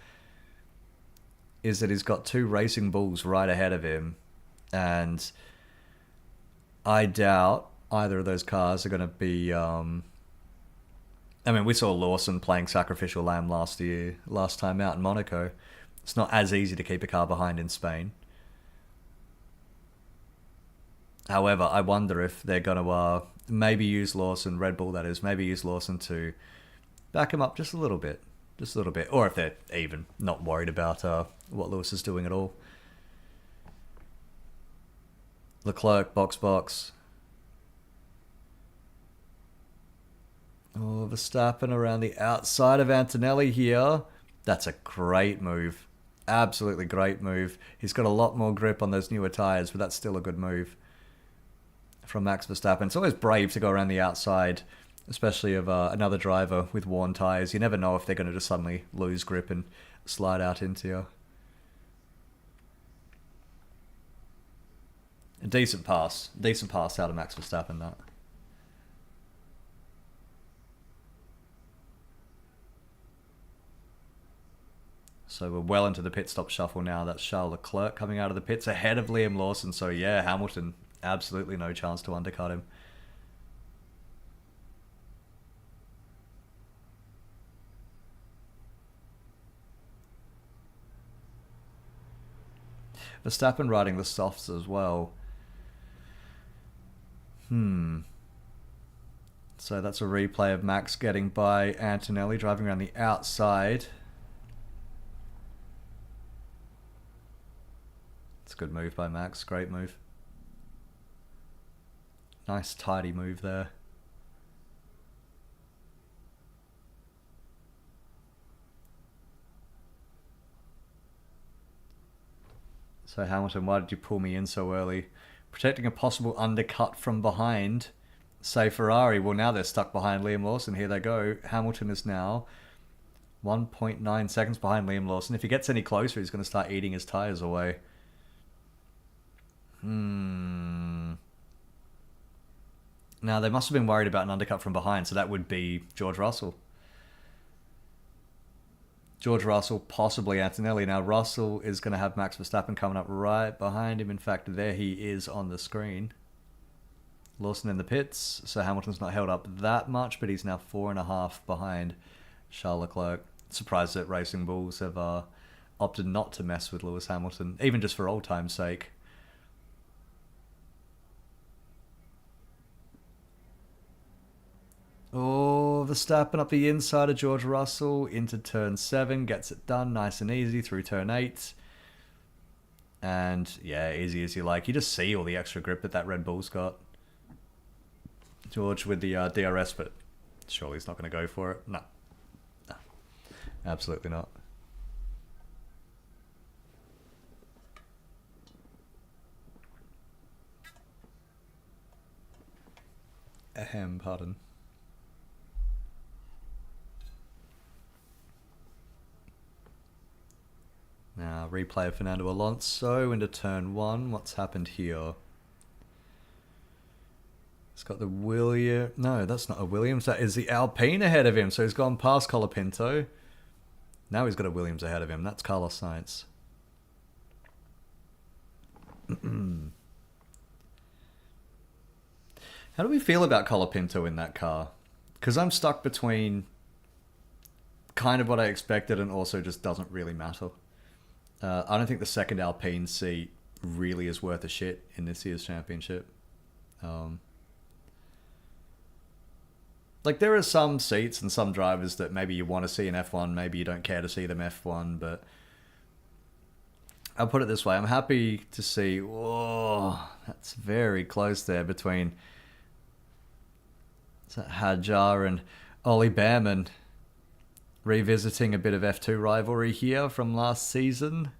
is that he's got two racing bulls right ahead of him, and I doubt either of those cars are going to be... I mean, we saw Lawson playing sacrificial lamb last time out in Monaco. It's not as easy to keep a car behind in Spain. However, I wonder if they're going to maybe use Lawson, Red Bull that is, maybe use Lawson to back him up just a little bit. Or if they're even not worried about what Lewis is doing at all. Leclerc, box. Oh, Verstappen around the outside of Antonelli here. That's a great move. Absolutely great move. He's got a lot more grip on those newer tyres, but that's still a good move from Max Verstappen. It's always brave to go around the outside, especially of another driver with worn tyres. You never know if they're going to just suddenly lose grip and slide out into you. A decent pass out of Max Verstappen, that. So we're well into the pit stop shuffle now. That's Charles Leclerc coming out of the pits ahead of Liam Lawson. So yeah, Hamilton, absolutely no chance to undercut him. Verstappen riding the softs as well. So that's a replay of Max getting by Antonelli, driving around the outside. It's a good move by Max. Great move. Nice tidy move there. So Hamilton, why did you pull me in so early? protecting a possible undercut from behind. Say Ferrari. Well, now they're stuck behind Liam Lawson. Here they go. Hamilton is now 1.9 seconds behind Liam Lawson. If he gets any closer, he's going to start eating his tyres away. Now, they must have been worried about an undercut from behind, so that would be George Russell. George Russell, possibly Antonelli. Now, Russell is going to have Max Verstappen coming up right behind him. In fact, there he is on the screen. Lawson in the pits, so Hamilton's not held up that much, but he's now 4.5 behind Charles Leclerc. Surprised that Racing Bulls have opted not to mess with Lewis Hamilton, even just for old time's sake. Oh, Verstappen up the inside of George Russell into turn 7. Gets it done nice and easy through turn 8. And yeah, easy as you like. You just see all the extra grip that Red Bull's got. George with the DRS, but surely he's not going to go for it. No. Absolutely not. Ahem, pardon. Now, replay of Fernando Alonso into turn 1. What's happened here? It's got the Williams. No, that's not a Williams. That is the Alpine ahead of him. So he's gone past Colapinto. Now he's got a Williams ahead of him. That's Carlos Sainz. How do we feel about Colapinto in that car? Because I'm stuck between kind of what I expected and also just doesn't really matter. I don't think the second Alpine seat really is worth a shit in this year's championship. Like, there are some seats and some drivers that maybe you want to see in F1, maybe you don't care to see them F1, but I'll put it this way. I'm happy to see... Oh, that's very close there between Hadjar and Ollie Behrman. Revisiting a bit of F2 rivalry here from last season.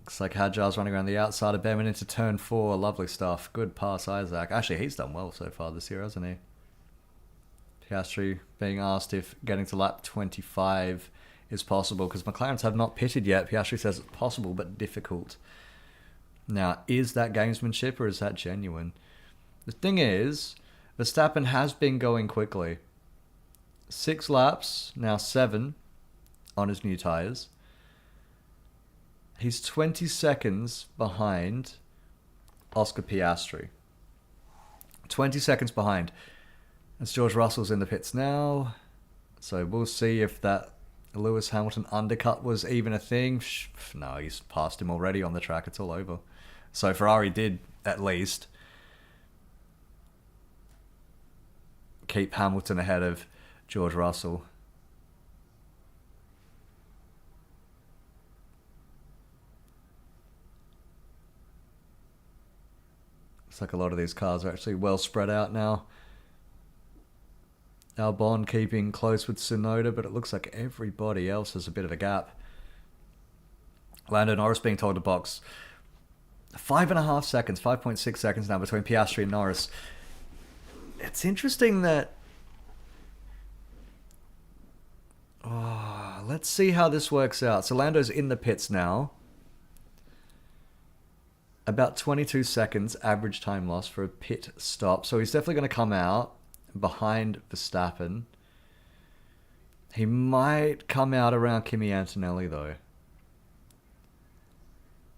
Looks like Hadjar's running around the outside of Behrman into turn 4. Lovely stuff. Good pass, Isaac. Actually, he's done well so far this year, hasn't he? Piastri being asked if getting to lap 25 is possible, because McLarens have not pitted yet. Piastri says it's possible, but difficult. Now, is that gamesmanship or is that genuine? The thing is, Verstappen has been going quickly. 6 laps, now 7 on his new tyres. He's 20 seconds behind Oscar Piastri. 20 seconds behind. As George Russell's in the pits now. So we'll see if that Lewis Hamilton undercut was even a thing. No, he's passed him already on the track. It's all over. So Ferrari did, at least, keep Hamilton ahead of George Russell. Looks like a lot of these cars are actually well spread out now. Albon keeping close with Tsunoda, but it looks like everybody else has a bit of a gap. Lando Norris being told to box 5.5 seconds, 5.6 seconds now between Piastri and Norris. It's interesting that... Oh, let's see how this works out. So Lando's in the pits now. About 22 seconds average time loss for a pit stop. So he's definitely going to come out behind Verstappen. He might come out around Kimi Antonelli, though.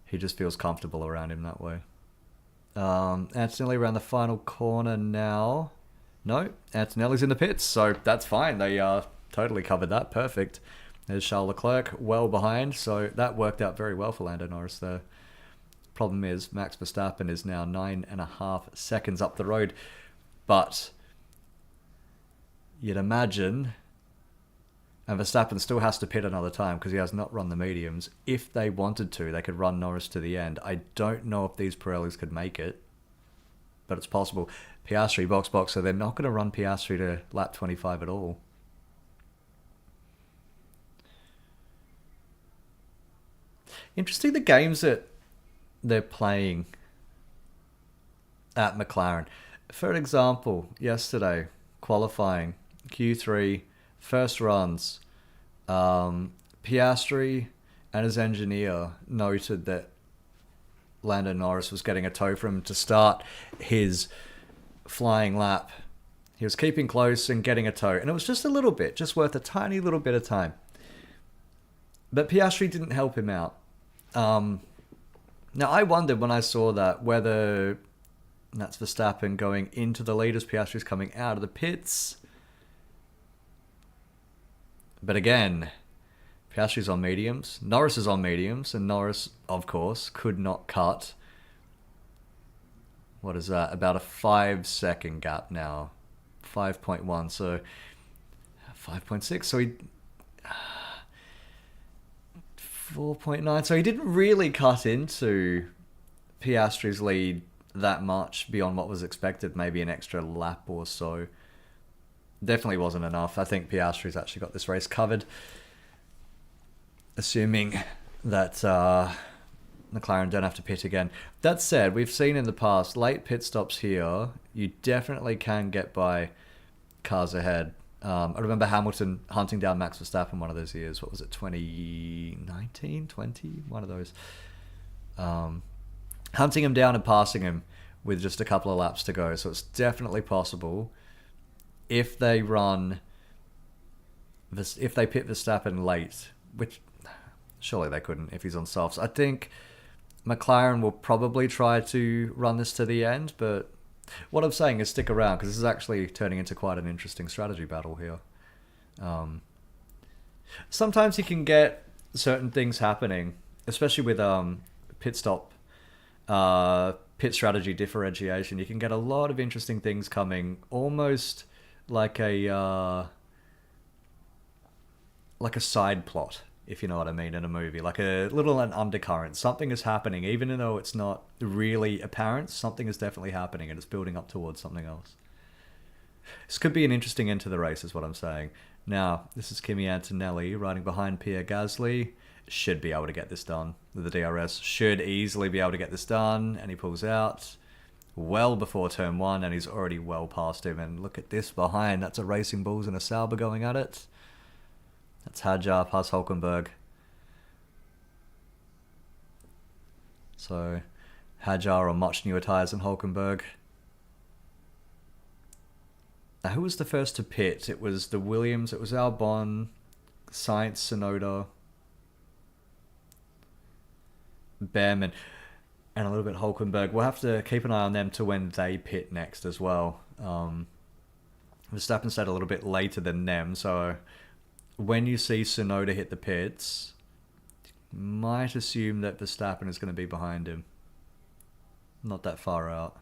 He just feels comfortable around him that way. Antonelli around the final corner now. No, Antonelli's in the pits, so that's fine. They totally covered that. Perfect. There's Charles Leclerc well behind, so that worked out very well for Lando Norris there. Problem is, Max Verstappen is now 9.5 seconds up the road, but you'd imagine, and Verstappen still has to pit another time because he has not run the mediums. If they wanted to, they could run Norris to the end. I don't know if these Pirellis could make it, but it's possible. Piastri, box, so they're not going to run Piastri to lap 25 at all. Interesting the games that they're playing at McLaren. For example, yesterday, qualifying, Q3, first runs, Piastri and his engineer noted that Lando Norris was getting a tow from him to start his flying lap. He was keeping close and getting a tow, and it was just a little bit, just worth a tiny little bit of time. But Piastri didn't help him out. Now, I wondered when I saw that whether that's Verstappen going into the lead as Piastri's coming out of the pits. But again, Piastri's on mediums, Norris is on mediums, and Norris, of course, could not cut. What is that? About a 5-second gap now. 5.1, so 5.6, so he 4.9, so he didn't really cut into Piastri's lead that much beyond what was expected, maybe an extra lap or so. Definitely wasn't enough. I think Piastri's actually got this race covered, assuming that McLaren don't have to pit again. That said, we've seen in the past, late pit stops here, you definitely can get by cars ahead. I remember Hamilton hunting down Max Verstappen one of those years. What was it, 2019, 20? One of those. Hunting him down and passing him with just a couple of laps to go. So it's definitely possible if they run, if they pit Verstappen late, which surely they couldn't if he's on softs. I think McLaren will probably try to run this to the end, but what I'm saying is stick around, because this is actually turning into quite an interesting strategy battle here. Sometimes you can get certain things happening, especially with pit stop, pit strategy differentiation. You can get a lot of interesting things coming, almost like a side plot, if you know what I mean, in a movie. Like a little an undercurrent. Something is happening, even though it's not really apparent. Something is definitely happening, and it's building up towards something else. This could be an interesting end to the race, is what I'm saying. Now, this is Kimi Antonelli riding behind Pierre Gasly. Should be able to get this done. The DRS should easily be able to get this done, and he pulls out well before turn 1, and he's already well past him. And look at this behind. That's a Racing Bulls and a Sauber going at it. That's Hadjar past Hulkenberg. So, Hadjar on much newer tyres than Hulkenberg. Now, who was the first to pit? It was the Williams, it was Albon, Sainz, Tsunoda, Behrman, and a little bit Hulkenberg. We'll have to keep an eye on them to when they pit next as well. Verstappen stayed a little bit later than them, so when you see Tsunoda hit the pits, you might assume that Verstappen is going to be behind him. Not that far out.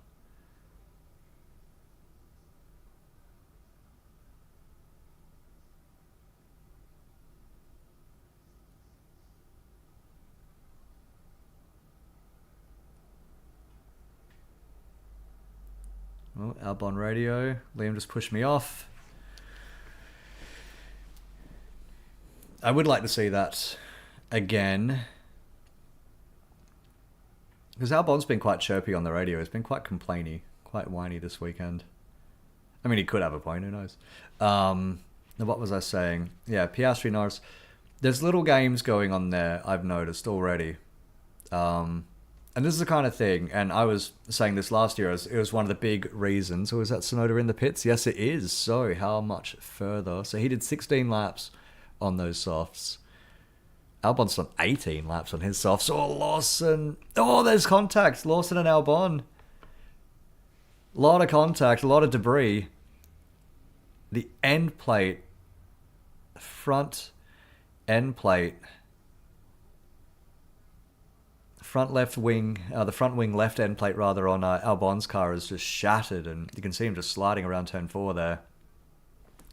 Oh, Albon radio. Liam just pushed me off. I would like to see that again, because Albon's been quite chirpy on the radio. He's been quite complainy, quite whiny this weekend. I mean, he could have a point, who knows. What was I saying? Yeah, Piastri, Norris. There's little games going on there, I've noticed already. And this is the kind of thing, and I was saying this last year, it was one of the big reasons. Was that Tsunoda in the pits? Yes, it is. So, how much further? So, he did 16 laps on those softs. Albon's done 18 laps on his softs. Oh, Lawson. Oh, there's contact. Lawson and Albon. A lot of contact, a lot of debris. The end plate, front end plate, front left wing, the front wing left end plate rather on Albon's car is just shattered, and you can see him just sliding around turn 4 there.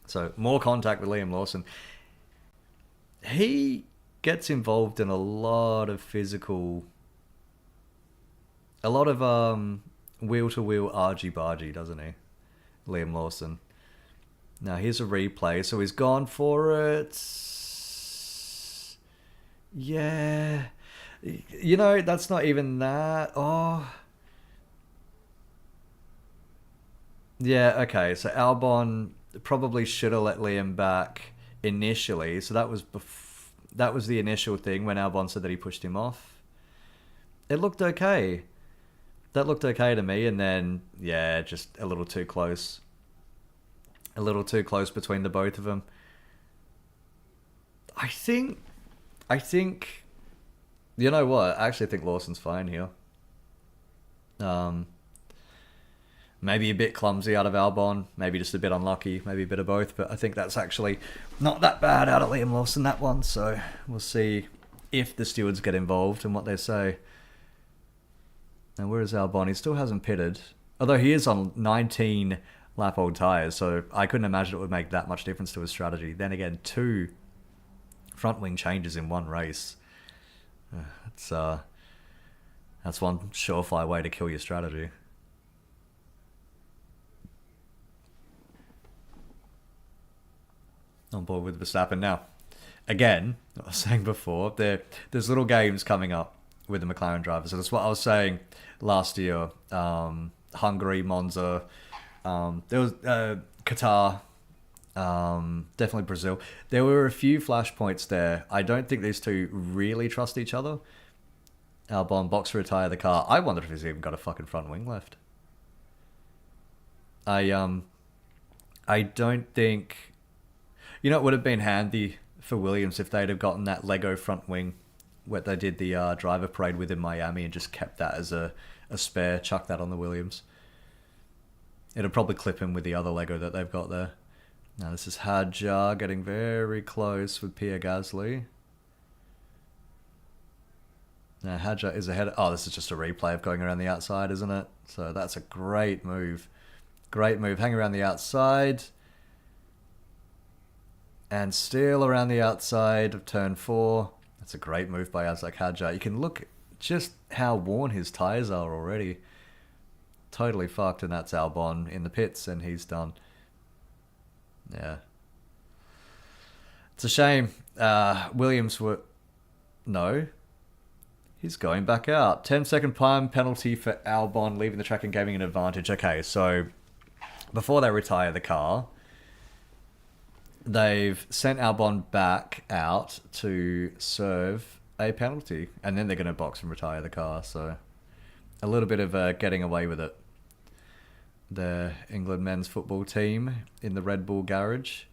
So more contact with Liam Lawson. He gets involved in a lot of physical, a lot of wheel-to-wheel argy-bargy, doesn't he? Liam Lawson. Now here's a replay, so he's gone for it. Yeah. You know, that's not even that. Oh. Yeah, okay. So Albon probably should have let Liam back initially. So that was the initial thing when Albon said that he pushed him off. It looked okay. That looked okay to me, and then yeah, just a little too close. A little too close between the both of them. I think I think you know what? I actually think Lawson's fine here. Um Maybe a bit clumsy out of Albon, maybe just a bit unlucky, maybe a bit of both, but I think that's actually not that bad out of Liam Lawson, that one, so we'll see if the stewards get involved and what they say. Now, where is Albon? He still hasn't pitted, although he is on 19 lap old tyres, so I couldn't imagine it would make that much difference to his strategy. Then again, 2 front wing changes in one race. That's one surefire way to kill your strategy. On board with Verstappen now. Again, I was saying before, there's little games coming up with the McLaren drivers. So that's what I was saying last year. Hungary, Monza, there was Qatar, definitely Brazil. There were a few flashpoints there. I don't think these two really trust each other. Albon box to retire the car. I wonder if he's even got a fucking front wing left. I don't think. You know, it would have been handy for Williams if they'd have gotten that Lego front wing where they did the driver parade with in Miami and just kept that as a spare, chuck that on the Williams. It'll probably clip him with the other Lego that they've got there. Now this is Hadjar getting very close with Pierre Gasly. Now Hadjar is ahead. Oh, this is just a replay of going around the outside, isn't it? So that's a great move. Great move. Hang around the outside. And still around the outside of turn 4. That's a great move by Azak Hadjar. You can look just how worn his tyres are already. Totally fucked, and that's Albon in the pits, and he's done. Yeah. It's a shame. Williams were... No. He's going back out. 10-second time penalty for Albon, leaving the track and gaining an advantage. Okay, so before they retire the car, they've sent Albon back out to serve a penalty, and then they're going to box and retire the car. So a little bit of getting away with it. The England men's football team in the Red Bull garage.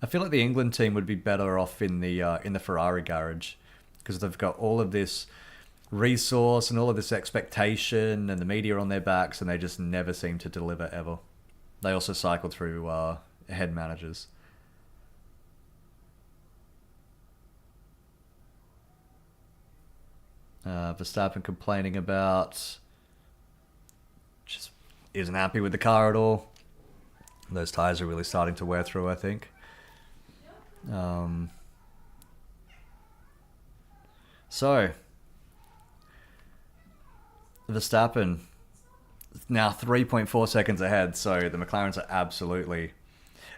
I feel like the England team would be better off in the Ferrari garage, because they've got all of this resource and all of this expectation and the media on their backs, and they just never seem to deliver ever. They also cycle through head managers. Verstappen complaining about just isn't happy with the car at all. Those tyres are really starting to wear through, I think. So Verstappen now 3.4 seconds ahead, so the McLarens are absolutely...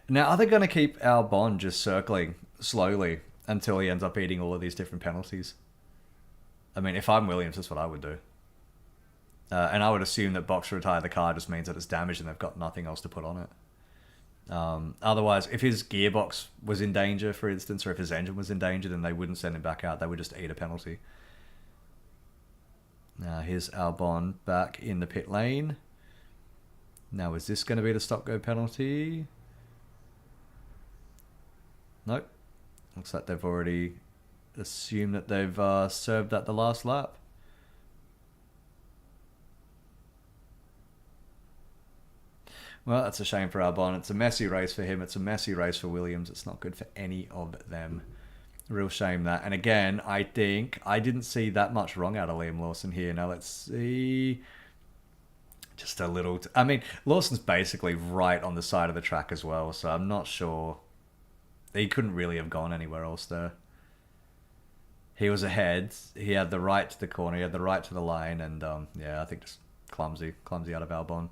Now, are they going to keep Albon just circling slowly until he ends up eating all of these different penalties? I mean, if I'm Williams, that's what I would do. And I would assume that box to retire the car just means that it's damaged and they've got nothing else to put on it. Otherwise, if his gearbox was in danger, for instance, or if his engine was in danger, then they wouldn't send him back out. They would just eat a penalty. Now, here's Albon back in the pit lane. Now, is this going to be the stop-go penalty? Nope. Looks like they've already assumed that they've served at the last lap. Well, that's a shame for Albon. It's a messy race for him. It's a messy race for Williams. It's not good for any of them. Real shame that. And again, I think I didn't see that much wrong out of Liam Lawson here. Now let's see. Just a little... I mean, Lawson's basically right on the side of the track as well, so I'm not sure. He couldn't really have gone anywhere else there. He was ahead. He had the right to the corner. He had the right to the line. And yeah, I think just clumsy out of Albon.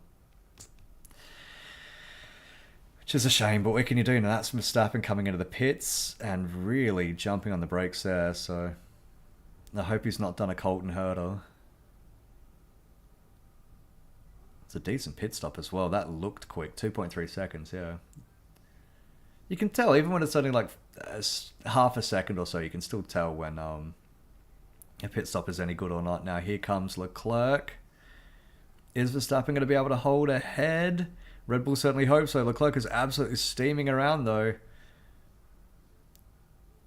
Which is a shame, but what can you do? Now that's Verstappen coming into the pits and really jumping on the brakes there, so I hope he's not done a Colton Herter. It's a decent pit stop as well. That looked quick. 2.3 seconds, yeah. You can tell, even when it's only like half a second or so, you can still tell when a pit stop is any good or not. Now, here comes Leclerc. Is Verstappen going to be able to hold ahead? Red Bull certainly hopes so. Leclerc is absolutely steaming around, though.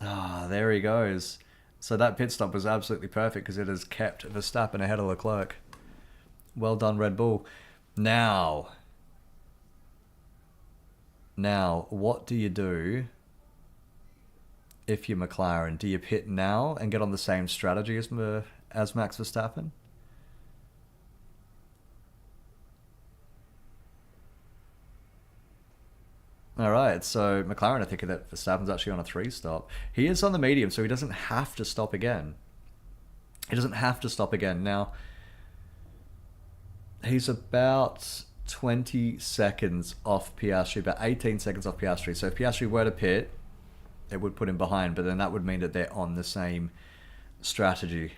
Ah, there he goes. So that pit stop was absolutely perfect because it has kept Verstappen ahead of Leclerc. Well done, Red Bull. Now, what do you do if you're McLaren? Do you pit now and get on the same strategy as Max Verstappen? Alright, so McLaren are thinking that Verstappen's actually on a 3-stop. He is on the medium, so he doesn't have to stop again. He doesn't have to stop again. Now, he's about 20 seconds off Piastri, about 18 seconds off Piastri. So if Piastri were to pit, it would put him behind, but then that would mean that they're on the same strategy.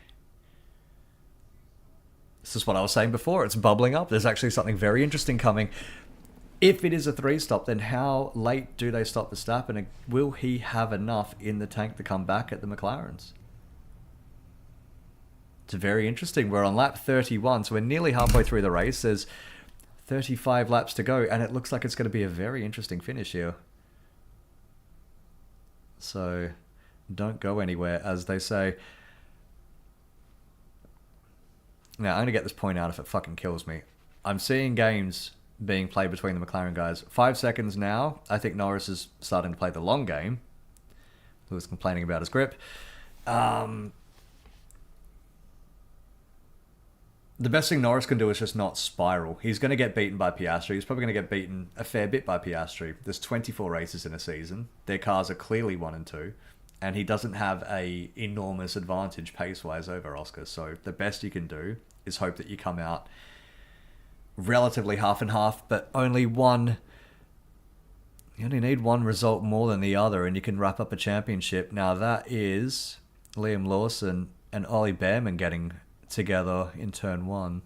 This is what I was saying before. It's bubbling up. There's actually something very interesting coming. If it is a 3-stop, then how late do they stop Verstappen? And will he have enough in the tank to come back at the McLarens? It's very interesting. We're on lap 31, so we're nearly halfway through the race. There's 35 laps to go, and it looks like it's going to be a very interesting finish here. So, don't go anywhere, as they say. Now, I'm going to get this point out if it fucking kills me. I'm seeing games being played between the McLaren guys. 5 seconds now. I think Norris is starting to play the long game. Lewis complaining about his grip. The best thing Norris can do is just not spiral. He's going to get beaten by Piastri. He's probably going to get beaten a fair bit by Piastri. There's 24 races in a season. Their cars are clearly 1 and 2. And he doesn't have a enormous advantage pace-wise over Oscar. So the best you can do is hope that you come out relatively half and half, but only one. You only need one result more than the other, and you can wrap up a championship. Now that is Liam Lawson and Ollie Behrman getting together in turn 1.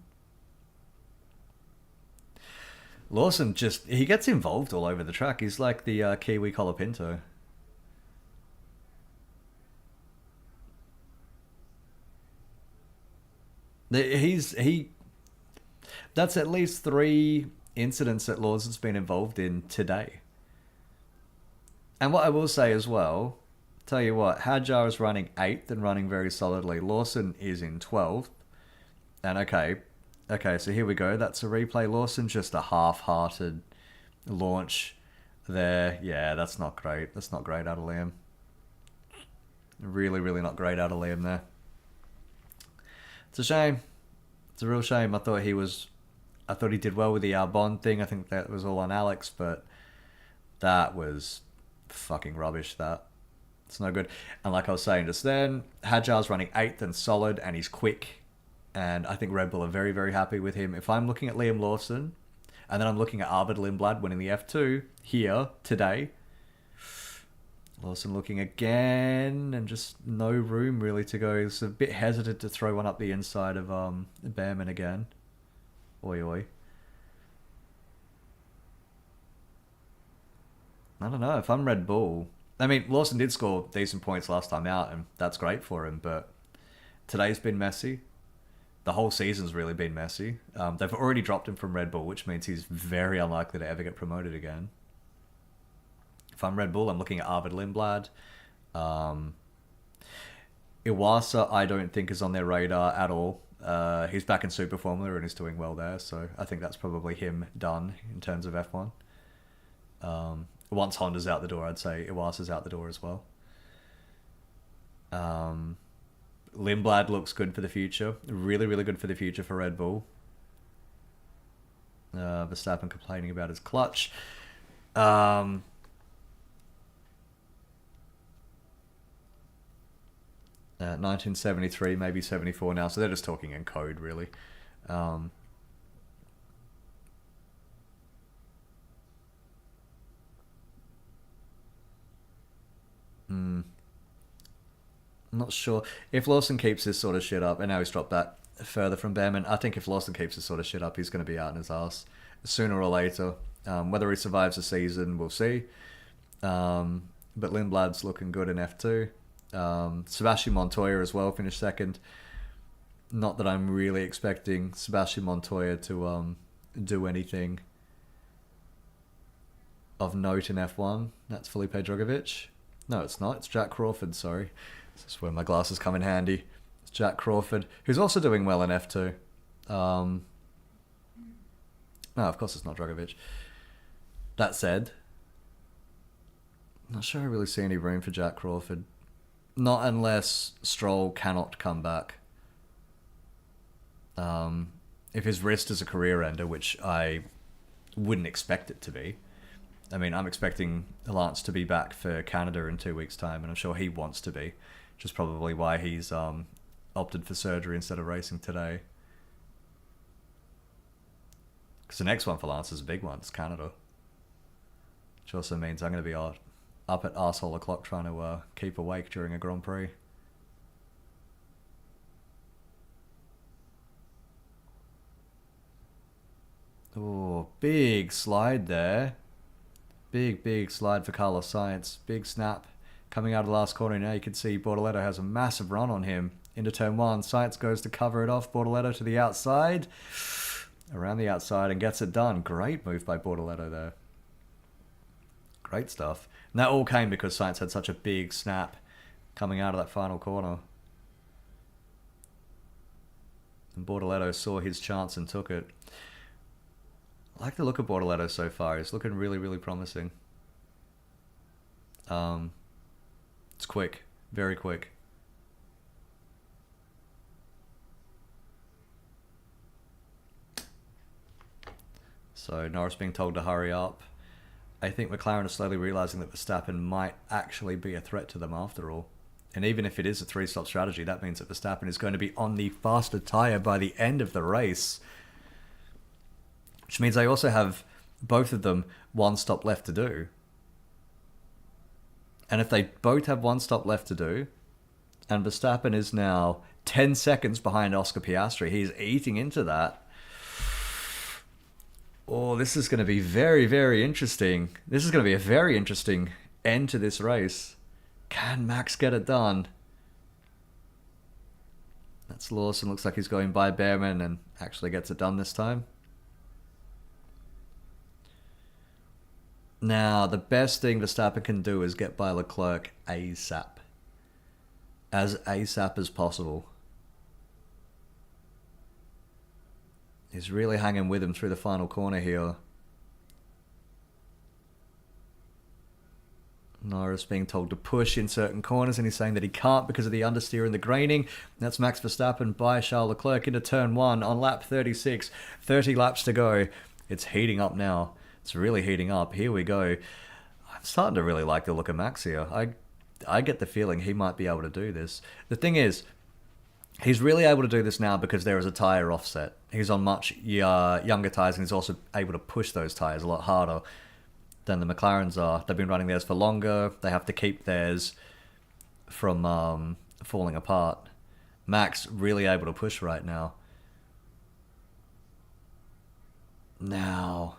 Lawson he gets involved all over the track. He's like the Kiwi Colapinto. That's at least 3 incidents that Lawson's been involved in today. And what I will say as well, tell you what, Hadjar is running 8th and running very solidly. Lawson is in 12th. And okay, so here we go. That's a replay. Lawson, just a half-hearted launch there. Yeah, that's not great. That's not great out of Liam. Really, really not great out of Liam there. It's a shame. It's a real shame. I thought he did well with the Albon thing. I think that was all on Alex, but that was fucking rubbish, that. It's no good. And like I was saying just then, Hadjar's running 8th and solid, and he's quick. And I think Red Bull are very, very happy with him. If I'm looking at Liam Lawson, and then I'm looking at Arvid Lindblad winning the F2 here today, Lawson looking again, and just no room really to go. He's a bit hesitant to throw one up the inside of Behrman again. Oi, oi. I don't know. If I'm Red Bull... I mean, Lawson did score decent points last time out, and that's great for him, but today's been messy. The whole season's really been messy. They've already dropped him from Red Bull, which means he's very unlikely to ever get promoted again. If I'm Red Bull, I'm looking at Arvid Lindblad. Iwasa, I don't think is on their radar at all. He's back in Super Formula and is doing well there, so I think that's probably him done in terms of F1. Once Honda's out the door, I'd say Iwasa's out the door as well. Lindblad looks good for the future. Really, really good for the future for Red Bull. Verstappen complaining about his clutch. 1973, maybe 74 now, so they're just talking in code, really. I'm not sure. If Lawson keeps this sort of shit up, and now he's dropped that further from Behrman. I think if Lawson keeps this sort of shit up, he's going to be out in his ass sooner or later. Whether he survives the season, we'll see. But Lindblad's looking good in F2. Sebastian Montoya as well finished second. Not that I'm really expecting Sebastian Montoya to do anything of note in F1. That's Felipe Drogovic. No, it's not. It's Jack Crawford, sorry. This is where my glasses come in handy. It's Jack Crawford, who's also doing well in F2. No, of course it's not Drogovic. That said, I'm not sure I really see any room for Jack Crawford. Not unless Stroll cannot come back. If his wrist is a career ender, which I wouldn't expect it to be. I mean, I'm expecting Lance to be back for Canada in 2 weeks' time, and I'm sure he wants to be, which is probably why he's opted for surgery instead of racing today. Because the next one for Lance is a big one. It's Canada. Which also means I'm going to be up at arsehole o'clock trying to keep awake during a Grand Prix. Oh, big slide there. Big slide for Carlos Sainz. Big snap coming out of the last corner. Now you can see Bortoleto has a massive run on him into turn one. Sainz goes to cover it off. Bortoleto to the outside. Around the outside and gets it done. Great move by Bortoleto there. Great stuff. And that all came because Sainz had such a big snap coming out of that final corner. And Bortoleto saw his chance and took it. I like the look of Bortoleto so far. He's looking really promising. It's quick. Very quick. So Norris being told to hurry up. I think McLaren is slowly realising that Verstappen might actually be a threat to them after all. And even if it is a three-stop strategy, that means that Verstappen is going to be on the faster tyre by the end of the race. Which means I also have both of them one stop left to do. And if they both have one stop left to do, and Verstappen is now 10 seconds behind Oscar Piastri, he's eating into that. Oh, this is going to be very interesting. This is going to be a very interesting end to this race. Can Max get it done? That's Lawson. Looks like he's going by Behrman and actually gets it done this time. Now, the best thing Verstappen can do is get by Leclerc ASAP. As ASAP as possible. He's really hanging with him through the final corner here. Norris being told to push in certain corners, and he's saying that he can't because of the understeer and the graining. That's Max Verstappen by Charles Leclerc into turn one on lap 36. 30 laps to go. It's heating up now. It's really heating up. Here we go. I'm starting to really like the look of Max here. I get the feeling he might be able to do this. The thing is, he's really able to do this now because there is a tyre offset. He's on much younger tyres, and he's also able to push those tyres a lot harder than the McLarens are. They've been running theirs for longer. They have to keep theirs from falling apart. Max really able to push right now. Now,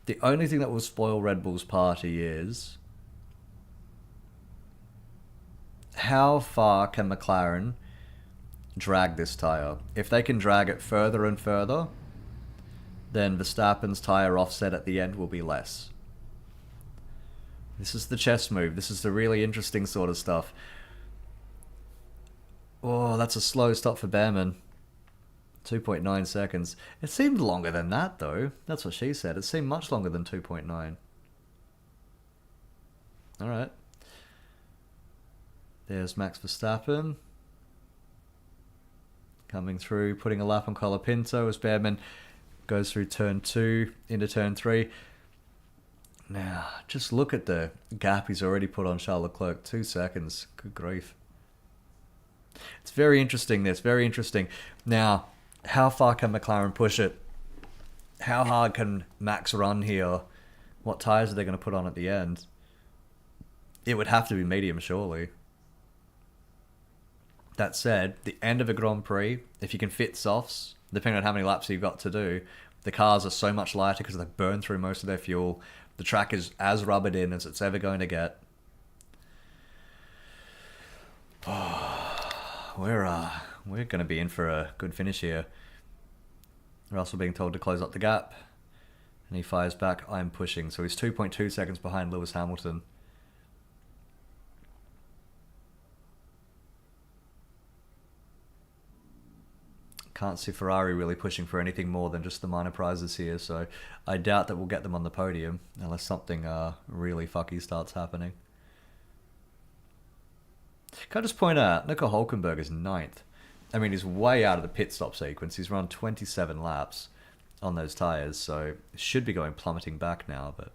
the only thing that will spoil Red Bull's party is how far can McLaren drag this tyre? If they can drag it further and further, then Verstappen's tyre offset at the end will be less. This is the chess move. This is the really interesting sort of stuff. Oh, that's a slow stop for Behrman. 2.9 seconds. It seemed longer than that, though. That's what she said. It seemed much longer than 2.9. Alright. There's Max Verstappen. Coming through, putting a lap on Colapinto as Behrman goes through turn 2 into turn 3. Now, just look at the gap he's already put on Charles Leclerc. 2 seconds. Good grief. It's very interesting, this. Very interesting. Now, how far can McLaren push it? How hard can Max run here? What tyres are they going to put on at the end? It would have to be medium, surely. That said, the end of a Grand Prix, if you can fit softs, depending on how many laps you've got to do, the cars are so much lighter because they burn through most of their fuel. The track is as rubbered in as it's ever going to get. We're going to be in for a good finish here. Russell being told to close up the gap. And he fires back, I'm pushing. So he's 2.2 seconds behind Lewis Hamilton. Can't see Ferrari really pushing for anything more than just the minor prizes here, so I doubt that we'll get them on the podium unless something really fucky starts happening. Can I just point out, Nico Hulkenberg is 9th. I mean, he's way out of the pit stop sequence. He's run 27 laps on those tyres, so should be going plummeting back now, but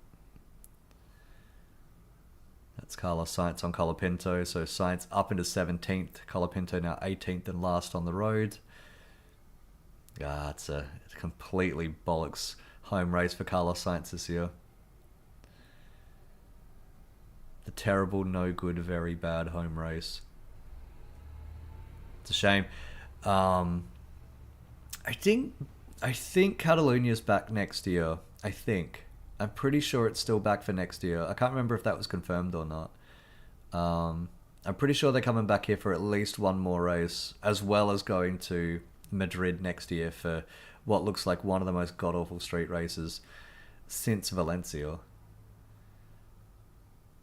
that's Carlos Sainz on Colapinto, so Sainz up into 17th, Colapinto now 18th and last on the road. It's a completely bollocks home race for Carlos Sainz this year. The terrible, no good, very bad home race. It's a shame. I think Catalonia's back next year. I'm pretty sure it's still back for next year. I can't remember if that was confirmed or not. I'm pretty sure they're coming back here for at least one more race, as well as going to Madrid next year for what looks like one of the most god-awful street races since Valencia.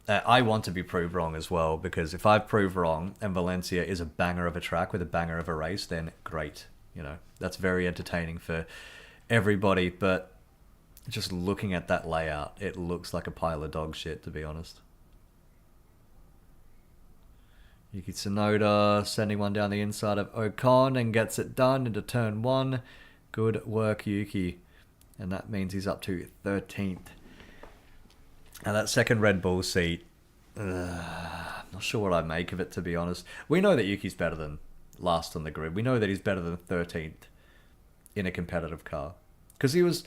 I want to be proved wrong as well, because if I've proved wrong and Valencia is a banger of a track with a banger of a race, then great. You know, that's very entertaining for everybody, but just looking at that layout, it looks like a pile of dog shit, to be honest. Yuki Tsunoda sending one down the inside of Ocon and gets it done into turn 1. Good work, Yuki. And that means he's up to 13th. Now that second Red Bull seat, I'm not sure what I make of it, to be honest. We know that Yuki's better than last on the grid. We know that he's better than 13th in a competitive car. Because he was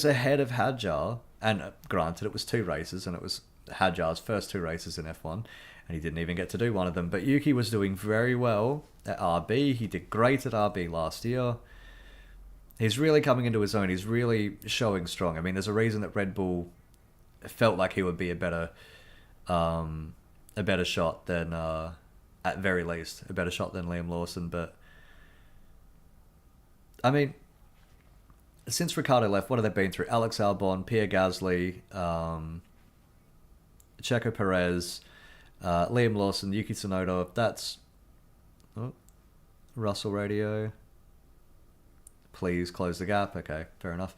ahead of Hadjar, and granted it was 2 races, and it was Hadjar's first 2 races in F1. And he didn't even get to do one of them. But Yuki was doing very well at RB. He did great at RB last year. He's really coming into his own. He's really showing strong. I mean, there's a reason that Red Bull felt like he would be a better shot than, at very least, a better shot than Liam Lawson. But, I mean, since Ricciardo left, what have they been through? Alex Albon, Pierre Gasly, Checo Perez, Liam Lawson, Yuki Tsunoda. That's Russell Radio. Please close the gap. Okay, fair enough.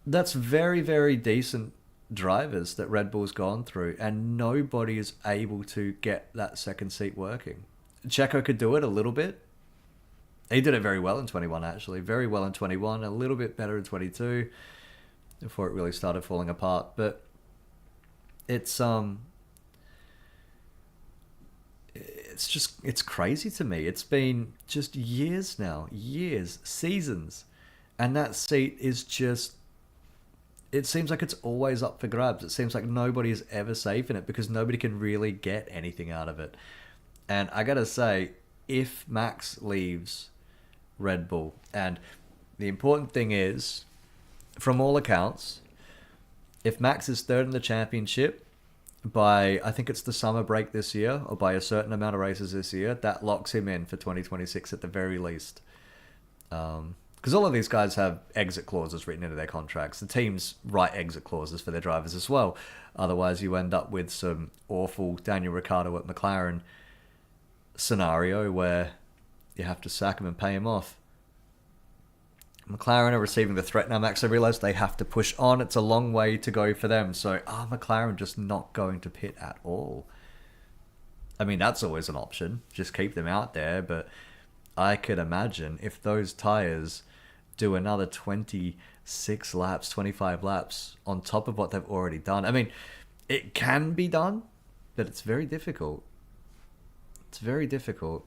That's very, very decent drivers that Red Bull's gone through, and nobody is able to get that second seat working. Checo could do it a little bit. He did it very well in 21, actually. Very well in 21, a little bit better in 22 before it really started falling apart. But it's crazy to me. It's been just years now, seasons, and that seat is just, it seems like it's always up for grabs. It seems like nobody is ever safe in it because nobody can really get anything out of it. And I gotta say, if Max leaves Red Bull, and the important thing is, from all accounts, if Max is 3rd in the championship by, I think it's the summer break this year, or by a certain amount of races this year, that locks him in for 2026 at the very least. Because all of these guys have exit clauses written into their contracts. The teams write exit clauses for their drivers as well. Otherwise, you end up with some awful Daniel Ricciardo at McLaren scenario where you have to sack him and pay him off. McLaren are receiving the threat now, Max. I realise they have to push on. It's a long way to go for them. So, are McLaren just not going to pit at all? I mean, that's always an option. Just keep them out there. But I could imagine if those tyres do another 26 laps, 25 laps on top of what they've already done. I mean, it can be done, but it's very difficult. It's very difficult.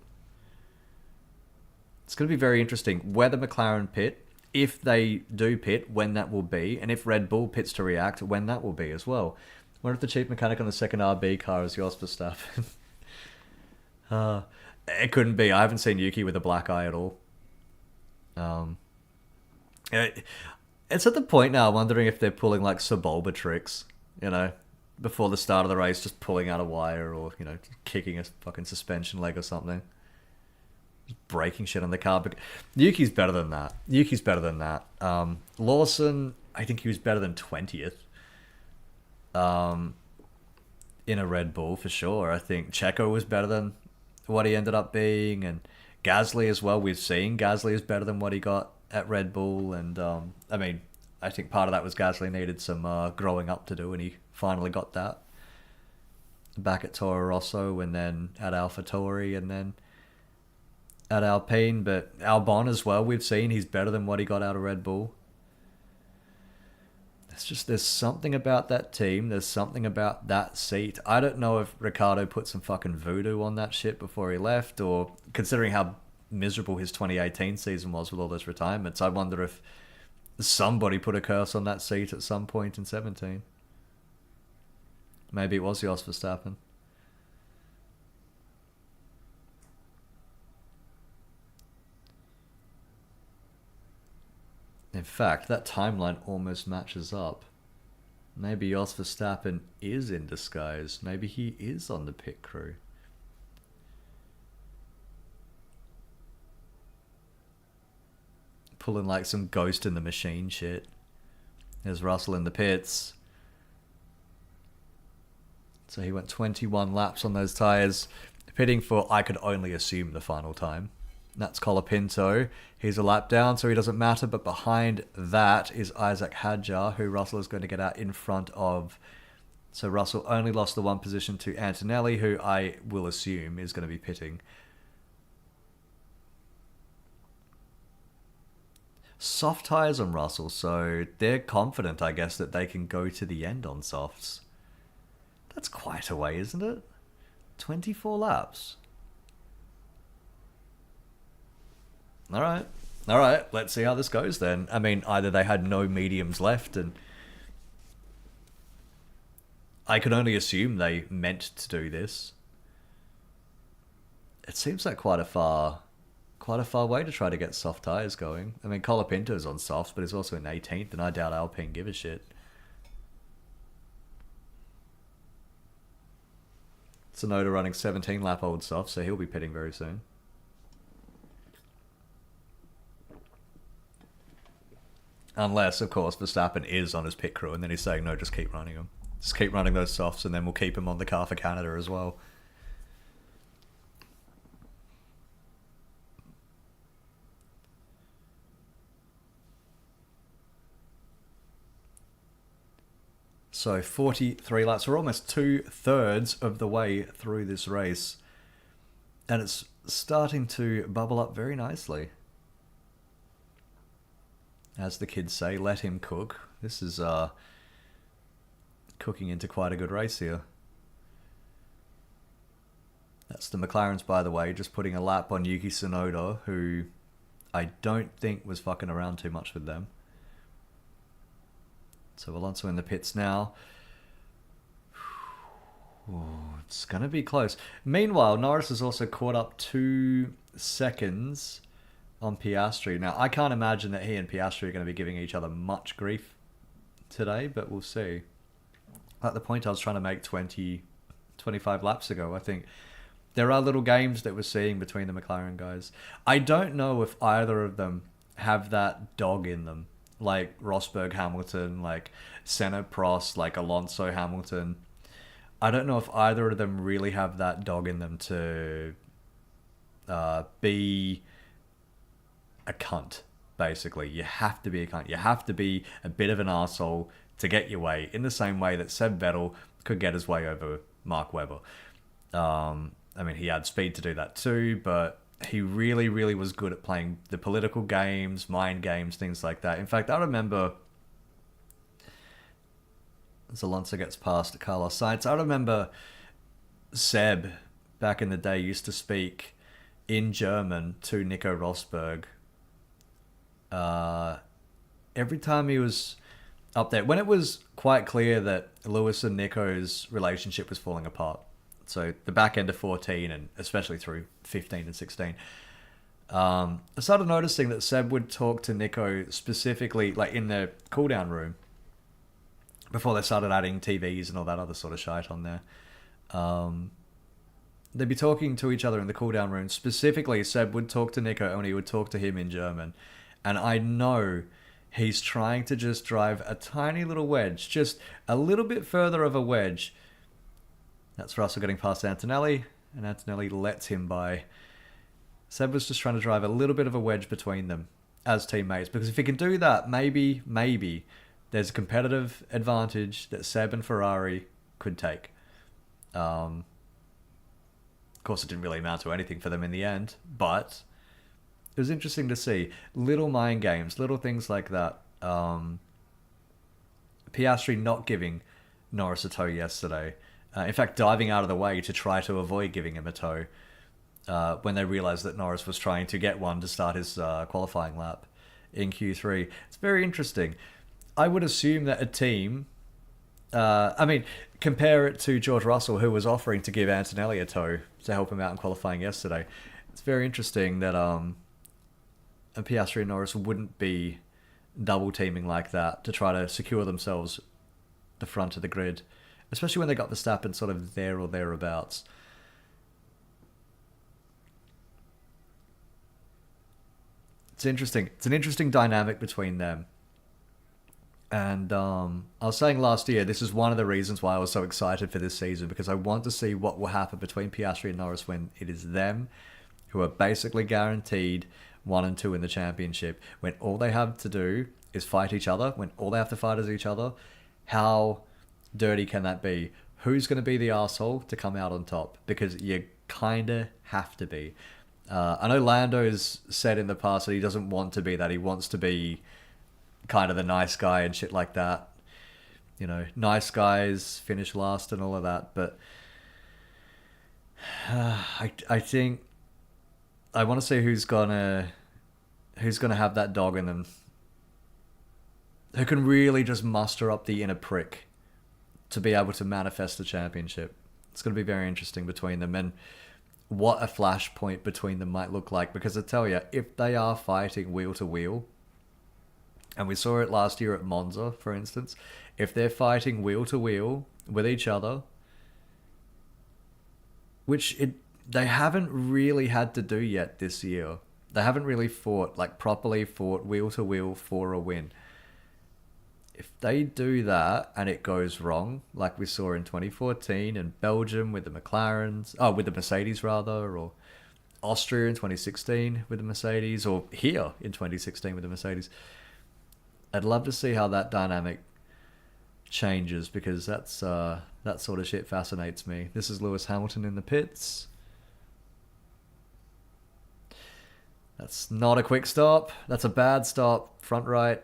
It's going to be very interesting whether McLaren pit, if they do pit, when that will be, and if Red Bull pits to react, when that will be as well. What if the chief mechanic on the second RB car is Jos Verstappen? It couldn't be. I haven't seen Yuki with a black eye at all. Um, it, it's at the point now, I'm wondering if they're pulling like Sebulba tricks, you know, before the start of the race, just pulling out a wire or, you know, kicking a fucking suspension leg or something. Just breaking shit on the car. But Yuki's better than that. Yuki's better than that. Lawson, I think he was better than 20th. In a Red Bull for sure. I think Checo was better than what he ended up being, and Gasly as well. We've seen Gasly is better than what he got at Red Bull, and I mean, I think part of that was Gasly needed some growing up to do, and he finally got that back at Toro Rosso, and then at AlphaTauri, and then at Alpine. But Albon as well, we've seen he's better than what he got out of Red Bull. It's just, there's something about that team. There's something about that seat. I don't know if Ricardo put some fucking voodoo on that shit before he left, or considering how miserable his 2018 season was with all those retirements, I wonder if somebody put a curse on that seat at some point in 17. Maybe it was Jos Verstappen. In fact, that timeline almost matches up. Maybe Jos Verstappen is in disguise. Maybe he is on the pit crew. Pulling like some Ghost in the Machine shit. There's Russell in the pits. So he went 21 laps on those tyres, pitting for, I could only assume, the final time. That's Colapinto. He's a lap down, so he doesn't matter. But behind that is Isaac Hadjar, who Russell is going to get out in front of. So Russell only lost the one position to Antonelli, who I will assume is going to be pitting. Soft tyres on Russell, so they're confident, I guess, that they can go to the end on softs. That's quite a way, isn't it? 24 laps. All right. Let's see how this goes then. I mean, either they had no mediums left, and I can only assume they meant to do this. It seems like quite a far way to try to get soft tyres going. I mean, Colapinto's on softs, but he's also in 18th, and I doubt Alpine give a shit. Tsunoda running 17 lap old softs, so he'll be pitting very soon. Unless, of course, Verstappen is on his pit crew, and then he's saying, no, just keep running them. Just keep running those softs, and then we'll keep him on the car for Canada as well. So 43 laps. We're almost 2/3 of the way through this race. And it's starting to bubble up very nicely. As the kids say, let him cook. This is cooking into quite a good race here. That's the McLarens, by the way, just putting a lap on Yuki Tsunoda, who I don't think was fucking around too much with them. So Alonso in the pits now. Ooh, it's going to be close. Meanwhile, Norris has also caught up 2 seconds on Piastri. Now, I can't imagine that he and Piastri are going to be giving each other much grief today, but we'll see. At the point I was trying to make 25 laps ago, I think there are little games that we're seeing between the McLaren guys. I don't know if either of them have that dog in them. Like Rosberg Hamilton, like Senna Prost, like Alonso Hamilton. I don't know if either of them really have that dog in them to be a cunt, basically. You have to be a cunt. You have to be a bit of an arsehole to get your way, in the same way that Seb Vettel could get his way over Mark Webber. I mean, he had speed to do that too, but he really, really was good at playing the political games, mind games, things like that. In fact, I remember, as Alonso gets past Carlos Sainz, I remember Seb, back in the day, used to speak in German to Nico Rosberg. Every time he was up there, when it was quite clear that Lewis and Nico's relationship was falling apart. So the back end of 14 and especially through 15 and 16. I started noticing that Seb would talk to Nico specifically, like in the cooldown room, before they started adding TVs and all that other sort of shite on there. They'd be talking to each other in the cooldown room. Specifically, Seb would talk to Nico and he would talk to him in German. And I know he's trying to just drive a tiny little wedge, just a little bit further of a wedge. That's Russell getting past Antonelli, and Antonelli lets him by. Seb was just trying to drive a little bit of a wedge between them as teammates, because if he can do that, maybe there's a competitive advantage that Seb and Ferrari could take. Of course, it didn't really amount to anything for them in the end, but it was interesting to see little mind games, little things like that. Piastri not giving Norris a tow yesterday. In fact, diving out of the way to try to avoid giving him a tow when they realised that Norris was trying to get one to start his qualifying lap in Q3. It's very interesting. I would assume that a team... compare it to George Russell, who was offering to give Antonelli a tow to help him out in qualifying yesterday. It's very interesting that Piastri and Norris wouldn't be double teaming like that to try to secure themselves the front of the grid, especially when they got Verstappen sort of there or thereabouts. It's interesting. It's an interesting dynamic between them. And I was saying last year, this is one of the reasons why I was so excited for this season, because I want to see what will happen between Piastri and Norris when it is them who are basically guaranteed 1 and 2 in the championship, when all they have to do is fight each other, when all they have to fight is each other. How dirty can that be? Who's going to be the arsehole to come out on top? Because you kind of have to be. I know Lando's said in the past that he doesn't want to be that. He wants to be kind of the nice guy and shit like that. You know, nice guys finish last and all of that. But I think I want to see who's gonna have that dog in them, who can really just muster up the inner prick to be able to manifest the championship. It's going to be very interesting between them, and what a flashpoint between them might look like. Because I tell you, if they are fighting wheel to wheel, and we saw it last year at Monza, for instance, if they're fighting wheel to wheel with each other, which they haven't really had to do yet this year. They haven't really properly fought wheel to wheel for a win. If they do that and it goes wrong, like we saw in 2014 in Belgium with the with the Mercedes rather, or Austria in 2016 with the Mercedes, or here in 2016 with the Mercedes, I'd love to see how that dynamic changes, because that sort of shit fascinates me. This is Lewis Hamilton in the pits. That's not a quick stop. That's a bad stop. Front right.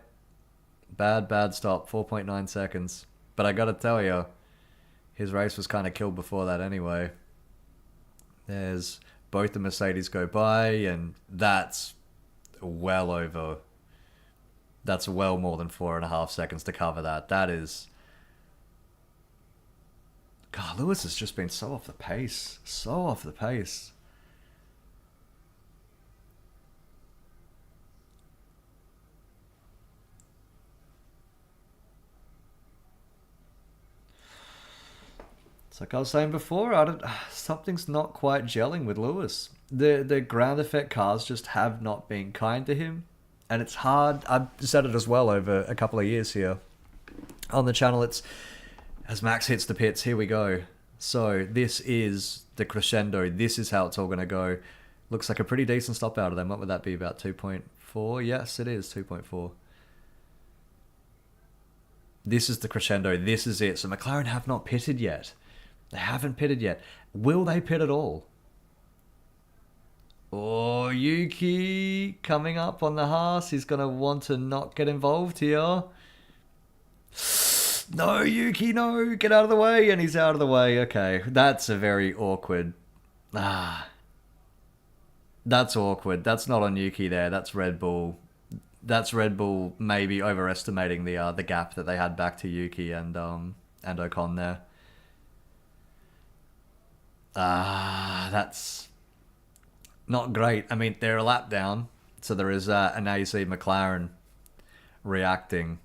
Bad stop. 4.9 seconds. But I gotta tell you, his race was kind of killed before that anyway. There's both the Mercedes go by, and that's well more than 4.5 seconds to cover that. That is... God, Lewis has just been so off the pace. So off the pace. It's like I was saying before, something's not quite gelling with Lewis. The ground effect cars just have not been kind to him. And it's hard. I've said it as well over a couple of years here on the channel. It's as Max hits the pits, here we go. So this is the crescendo. This is how it's all going to go. Looks like a pretty decent stop out of them. What would that be, about 2.4? Yes, it is 2.4. This is the crescendo. This is it. So McLaren have not pitted yet. They haven't pitted yet. Will they pit at all? Oh, Yuki coming up on the Haas. He's going to want to not get involved here. No, Yuki, no. Get out of the way. And he's out of the way. Okay, that's a very awkward... That's awkward. That's not on Yuki there. That's Red Bull. That's Red Bull maybe overestimating the gap that they had back to Yuki and Ocon there. That's not great. I mean, they're a lap down, so there is that, and now you see McLaren reacting.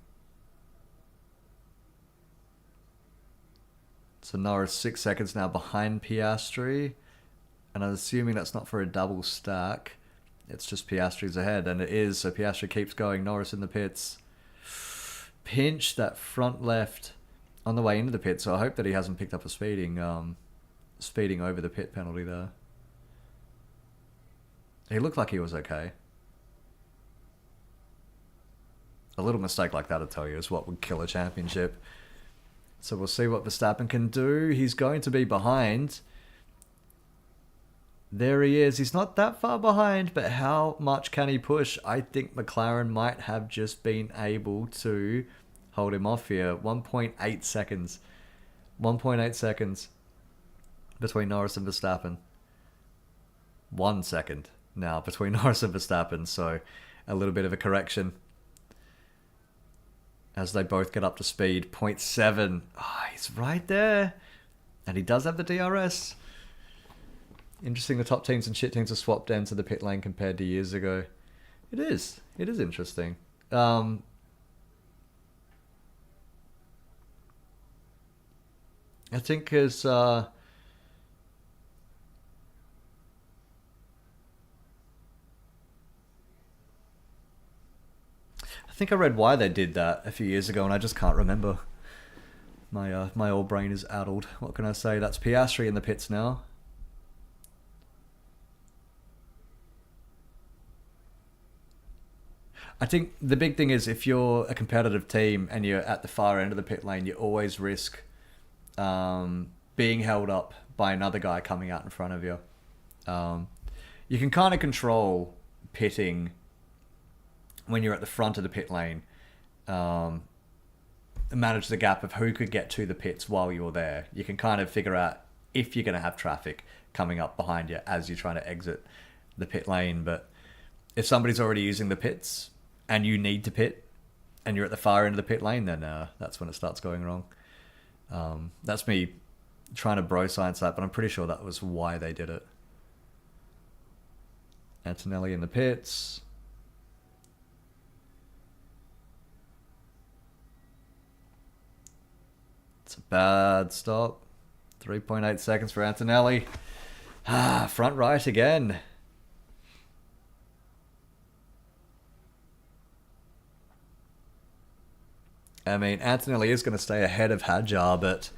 So Norris 6 seconds now behind Piastri, and I'm assuming that's not for a double stack. It's just Piastri's ahead, and it is, so Piastri keeps going. Norris in the pits. Pinch that front left on the way into the pit, so I hope that he hasn't picked up a speeding over the pit penalty there. He looked like he was okay. A little mistake like that, I tell you, is what would kill a championship. So we'll see what Verstappen can do. He's going to be behind. There he is. He's not that far behind, but how much can he push? I think McLaren might have just been able to hold him off here. 1.8 seconds. 1.8 seconds between Norris and Verstappen. 1 second now between Norris and Verstappen, so a little bit of a correction as they both get up to speed. 0.7. He's right there. And he does have the DRS. Interesting, the top teams and shit teams are swapped into the pit lane compared to years ago. It is. It is interesting. I think as... I think I read why they did that a few years ago, and I just can't remember. My old brain is addled. What can I say? That's Piastri in the pits now. I think the big thing is if you're a competitive team and you're at the far end of the pit lane, you always risk being held up by another guy coming out in front of you. You can kind of control pitting when you're at the front of the pit lane, manage the gap of who could get to the pits while you're there. You can kind of figure out if you're going to have traffic coming up behind you as you're trying to exit the pit lane. But if somebody's already using the pits and you need to pit and you're at the far end of the pit lane, then that's when it starts going wrong. That's me trying to bro science that, but I'm pretty sure that was why they did it. Antonelli in the pits. It's a bad stop. 3.8 seconds for Antonelli. Front right again. I mean, Antonelli is going to stay ahead of Hadjar, but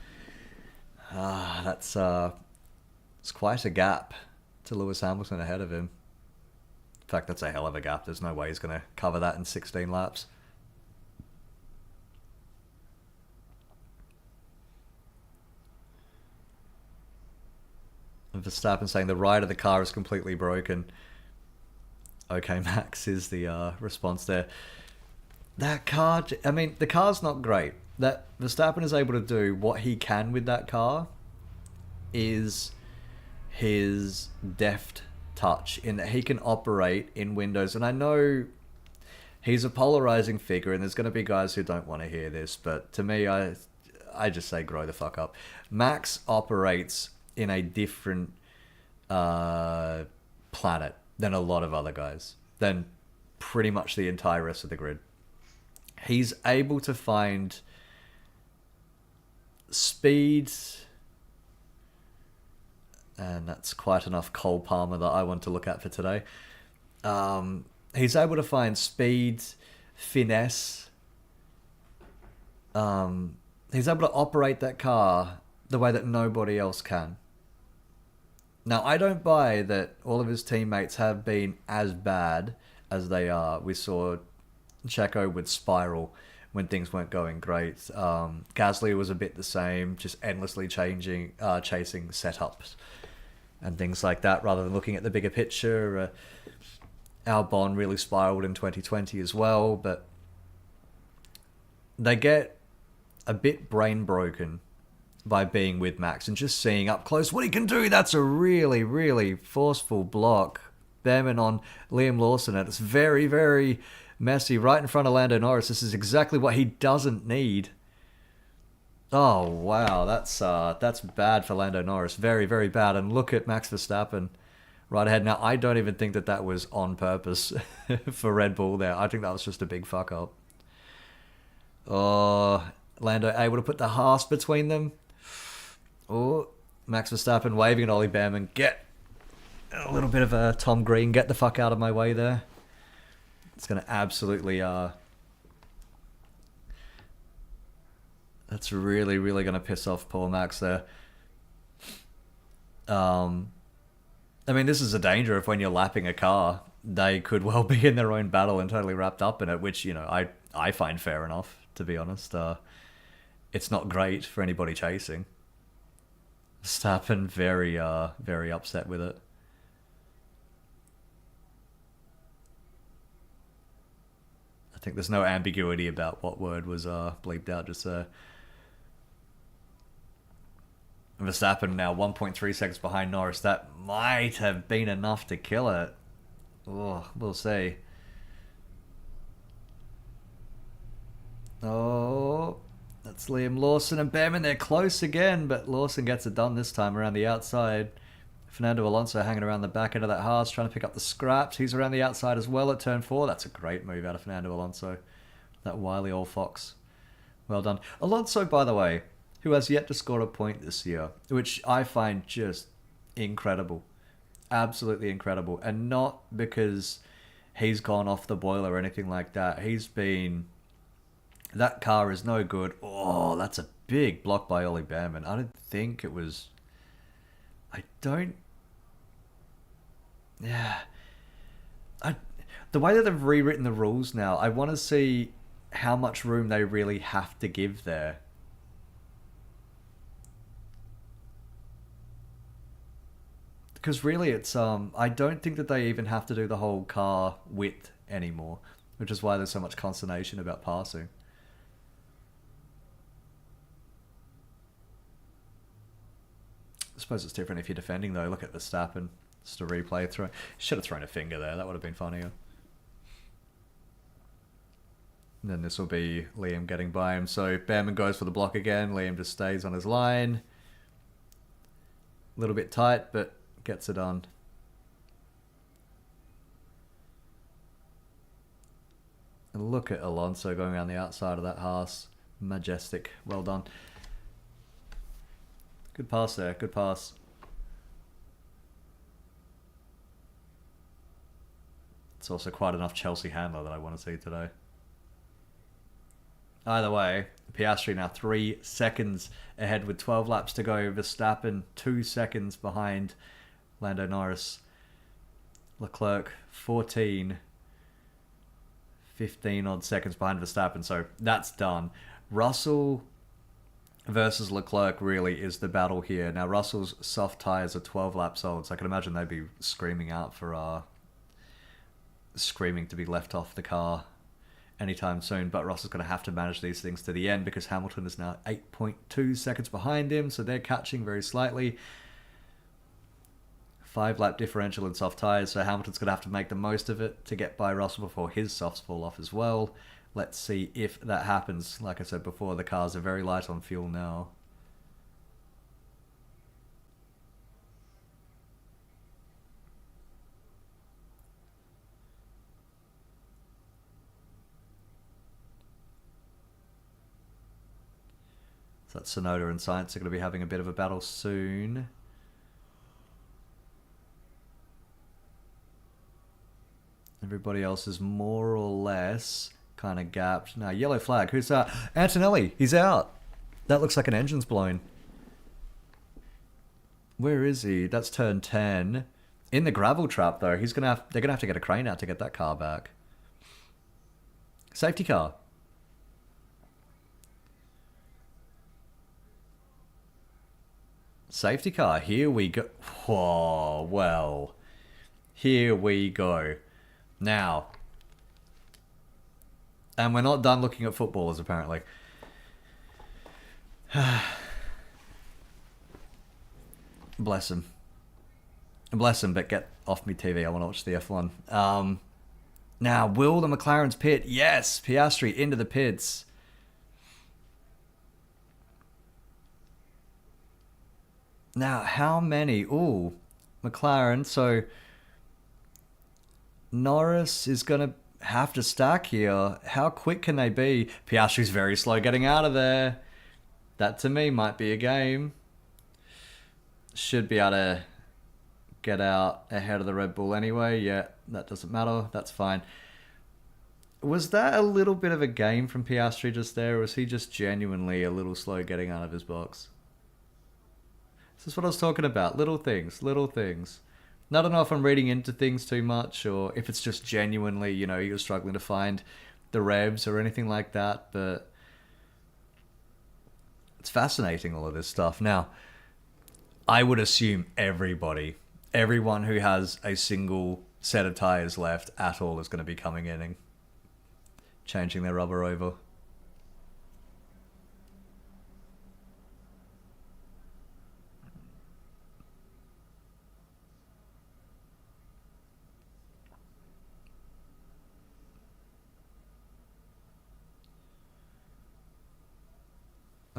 it's quite a gap to Lewis Hamilton ahead of him. In fact, that's a hell of a gap. There's no way he's going to cover that in 16 laps. And Verstappen saying the ride of the car is completely broken. Okay, Max is the response there. That car, I mean, the car's not great. That Verstappen is able to do what he can with that car is his deft touch in that he can operate in windows. And I know he's a polarizing figure and there's going to be guys who don't want to hear this, but to me, I just say grow the fuck up. Max operates in a different planet than a lot of other guys, than pretty much the entire rest of the grid. He's able to find speed, and that's quite enough Cole Palmer that I want to look at for today. He's able to find speed, finesse. He's able to operate that car the way that nobody else can. Now, I don't buy that all of his teammates have been as bad as they are. We saw Checo would spiral when things weren't going great. Gasly was a bit the same, just endlessly chasing setups and things like that, rather than looking at the bigger picture. Albon really spiraled in 2020 as well, but they get a bit brain broken by being with Max and just seeing up close what he can do. That's a really, really forceful block. Behrman on Liam Lawson, and it's very, very messy right in front of Lando Norris. This is exactly what he doesn't need. Oh wow, that's bad for Lando Norris. Very, very bad. And look at Max Verstappen right ahead. Now, I don't even think that that was on purpose for Red Bull there. I think that was just a big fuck up. Oh, Lando able to put the Haas between them. Oh, Max Verstappen waving at Ollie Behrman. Get a little bit of a Tom Green. Get the fuck out of my way there. It's going to absolutely... That's really, really going to piss off poor Max there. I mean, this is a danger if when you're lapping a car, they could well be in their own battle and totally wrapped up in it, which, you know, I find fair enough, to be honest. It's not great for anybody chasing. Verstappen very, very upset with it. I think there's no ambiguity about what word was bleeped out just there. Verstappen now 1.3 seconds behind Norris. That might have been enough to kill it. Oh, we'll see. Oh, that's Liam Lawson and Behrman. They're close again, but Lawson gets it done this time around the outside. Fernando Alonso hanging around the back end of that Haas, trying to pick up the scraps. He's around the outside as well at turn 4. That's a great move out of Fernando Alonso. That wily old fox. Well done. Alonso, by the way, who has yet to score a point this year, which I find just incredible. Absolutely incredible. And not because he's gone off the boil or anything like that. He's been... That car is no good. Oh, that's a big block by Ollie Behrman. I don't think it was... I don't... Yeah. The way that they've rewritten the rules now, I want to see how much room they really have to give there. Because really it's... I don't think that they even have to do the whole car width anymore, which is why there's so much consternation about passing. I suppose it's different if you're defending, though. Look at Verstappen. Just a replay throw. Should have thrown a finger there. That would have been funnier. And then this will be Liam getting by him. So Behrman goes for the block again. Liam just stays on his line. A little bit tight, but gets it done. And look at Alonso going around the outside of that Haas. Majestic. Well done. Good pass there, good pass. It's also quite enough Chelsea handler that I want to see today. Either way, Piastri now 3 seconds ahead with 12 laps to go. Verstappen 2 seconds behind Lando Norris. Leclerc 14, 15 odd seconds behind Verstappen, so that's done. Russell versus Leclerc really is the battle here. Now, Russell's soft tyres are 12 laps old, so I can imagine they'd be screaming out for... screaming to be left off the car anytime soon. But Russell's going to have to manage these things to the end because Hamilton is now 8.2 seconds behind him, so they're catching very slightly. 5-lap differential in soft tyres, so Hamilton's going to have to make the most of it to get by Russell before his softs fall off as well. Let's see if that happens. Like I said before, the cars are very light on fuel now. So that's Sonoda and Sainz are going to be having a bit of a battle soon. Everybody else is more or less kind of gapped. Now, yellow flag. Who's that? Antonelli. He's out. That looks like an engine's blown. Where is he? That's turn 10. In the gravel trap, though. They're gonna have to get a crane out to get that car back. Safety car. Safety car. Here we go. Whoa, well. Here we go. Now. And we're not done looking at footballers, apparently. Bless him. Bless him, but get off me TV. I want to watch the F1. Now, will the McLarens pit? Yes! Piastri into the pits. Now, how many? Ooh, McLaren. So Norris is going to have to stack here. How quick can they be? Piastri's very slow getting out of there. That to me might be a game. Should be able to get out ahead of the Red Bull anyway. Yeah, that doesn't matter. That's fine. Was that a little bit of a game from Piastri just there, or was he just genuinely a little slow getting out of his box? This is what I was talking about. Little things, little things. I don't know if I'm reading into things too much, or if it's just genuinely, you're struggling to find the revs or anything like that, but it's fascinating, all of this stuff. Now, I would assume everyone who has a single set of tyres left at all is going to be coming in and changing their rubber over.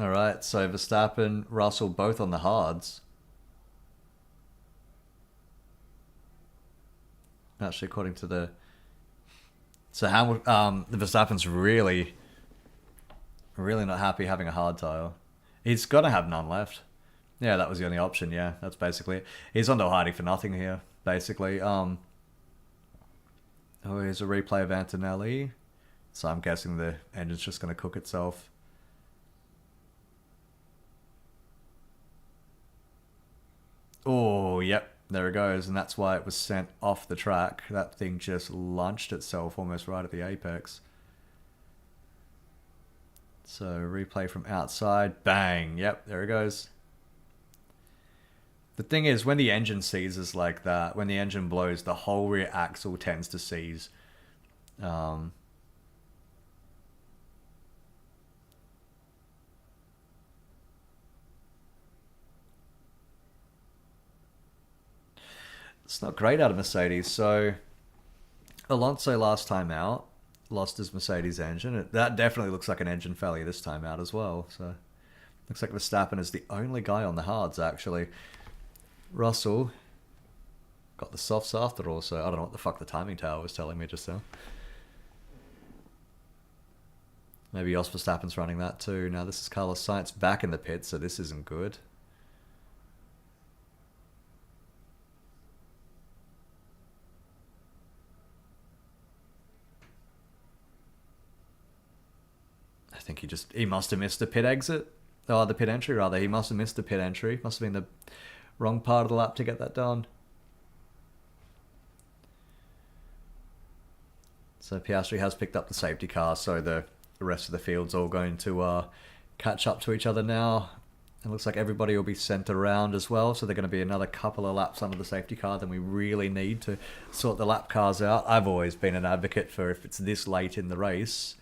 Alright, so Verstappen, Russell, both on the hards. Actually, according to the... So the Verstappen's really not happy having a hard tyre. He's got to have none left. Yeah, that was the only option, yeah. That's basically it. He's on to hiding for nothing here, basically. Oh, here's a replay of Antonelli. So I'm guessing the engine's just going to cook itself. Oh, yep. There it goes, and that's why it was sent off the track. That thing just launched itself almost right at the apex. So, replay from outside. Bang! Yep, there it goes. The thing is, when the engine seizes like that, when the engine blows, the whole rear axle tends to seize. It's not great out of Mercedes. So Alonso last time out lost his Mercedes engine. That definitely looks like an engine failure this time out as well. So looks like Verstappen is the only guy on the hards, actually. Russell got the softs after all, so I don't know what the fuck the timing tower was telling me just now. Maybe Jos Verstappen's running that too. Now this is Carlos Sainz back in the pit, so this isn't good. I think he must have missed the pit exit. Oh, the pit entry rather. He must have missed the pit entry. Must have been the wrong part of the lap to get that done. So Piastri has picked up the safety car, so the rest of the field's all going to catch up to each other now. It looks like everybody will be sent around as well, so they're going to be another couple of laps under the safety car than we really need to sort the lap cars out. I've always been an advocate for, if it's this late in the race,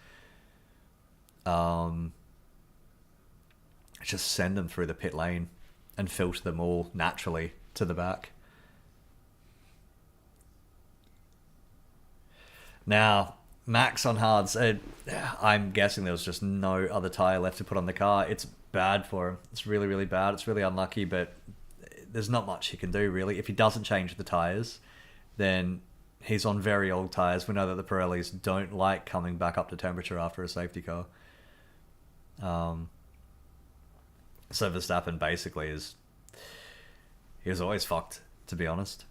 just send them through the pit lane and filter them all naturally to the back. Now, Max on hards. I'm guessing there was just no other tyre left to put on the car. It's bad for him. It's really, really bad. It's really unlucky, but there's not much he can do, really. If he doesn't change the tyres, then he's on very old tyres. We know that the Pirellis don't like coming back up to temperature after a safety car. So Verstappen basically he was always fucked, to be honest.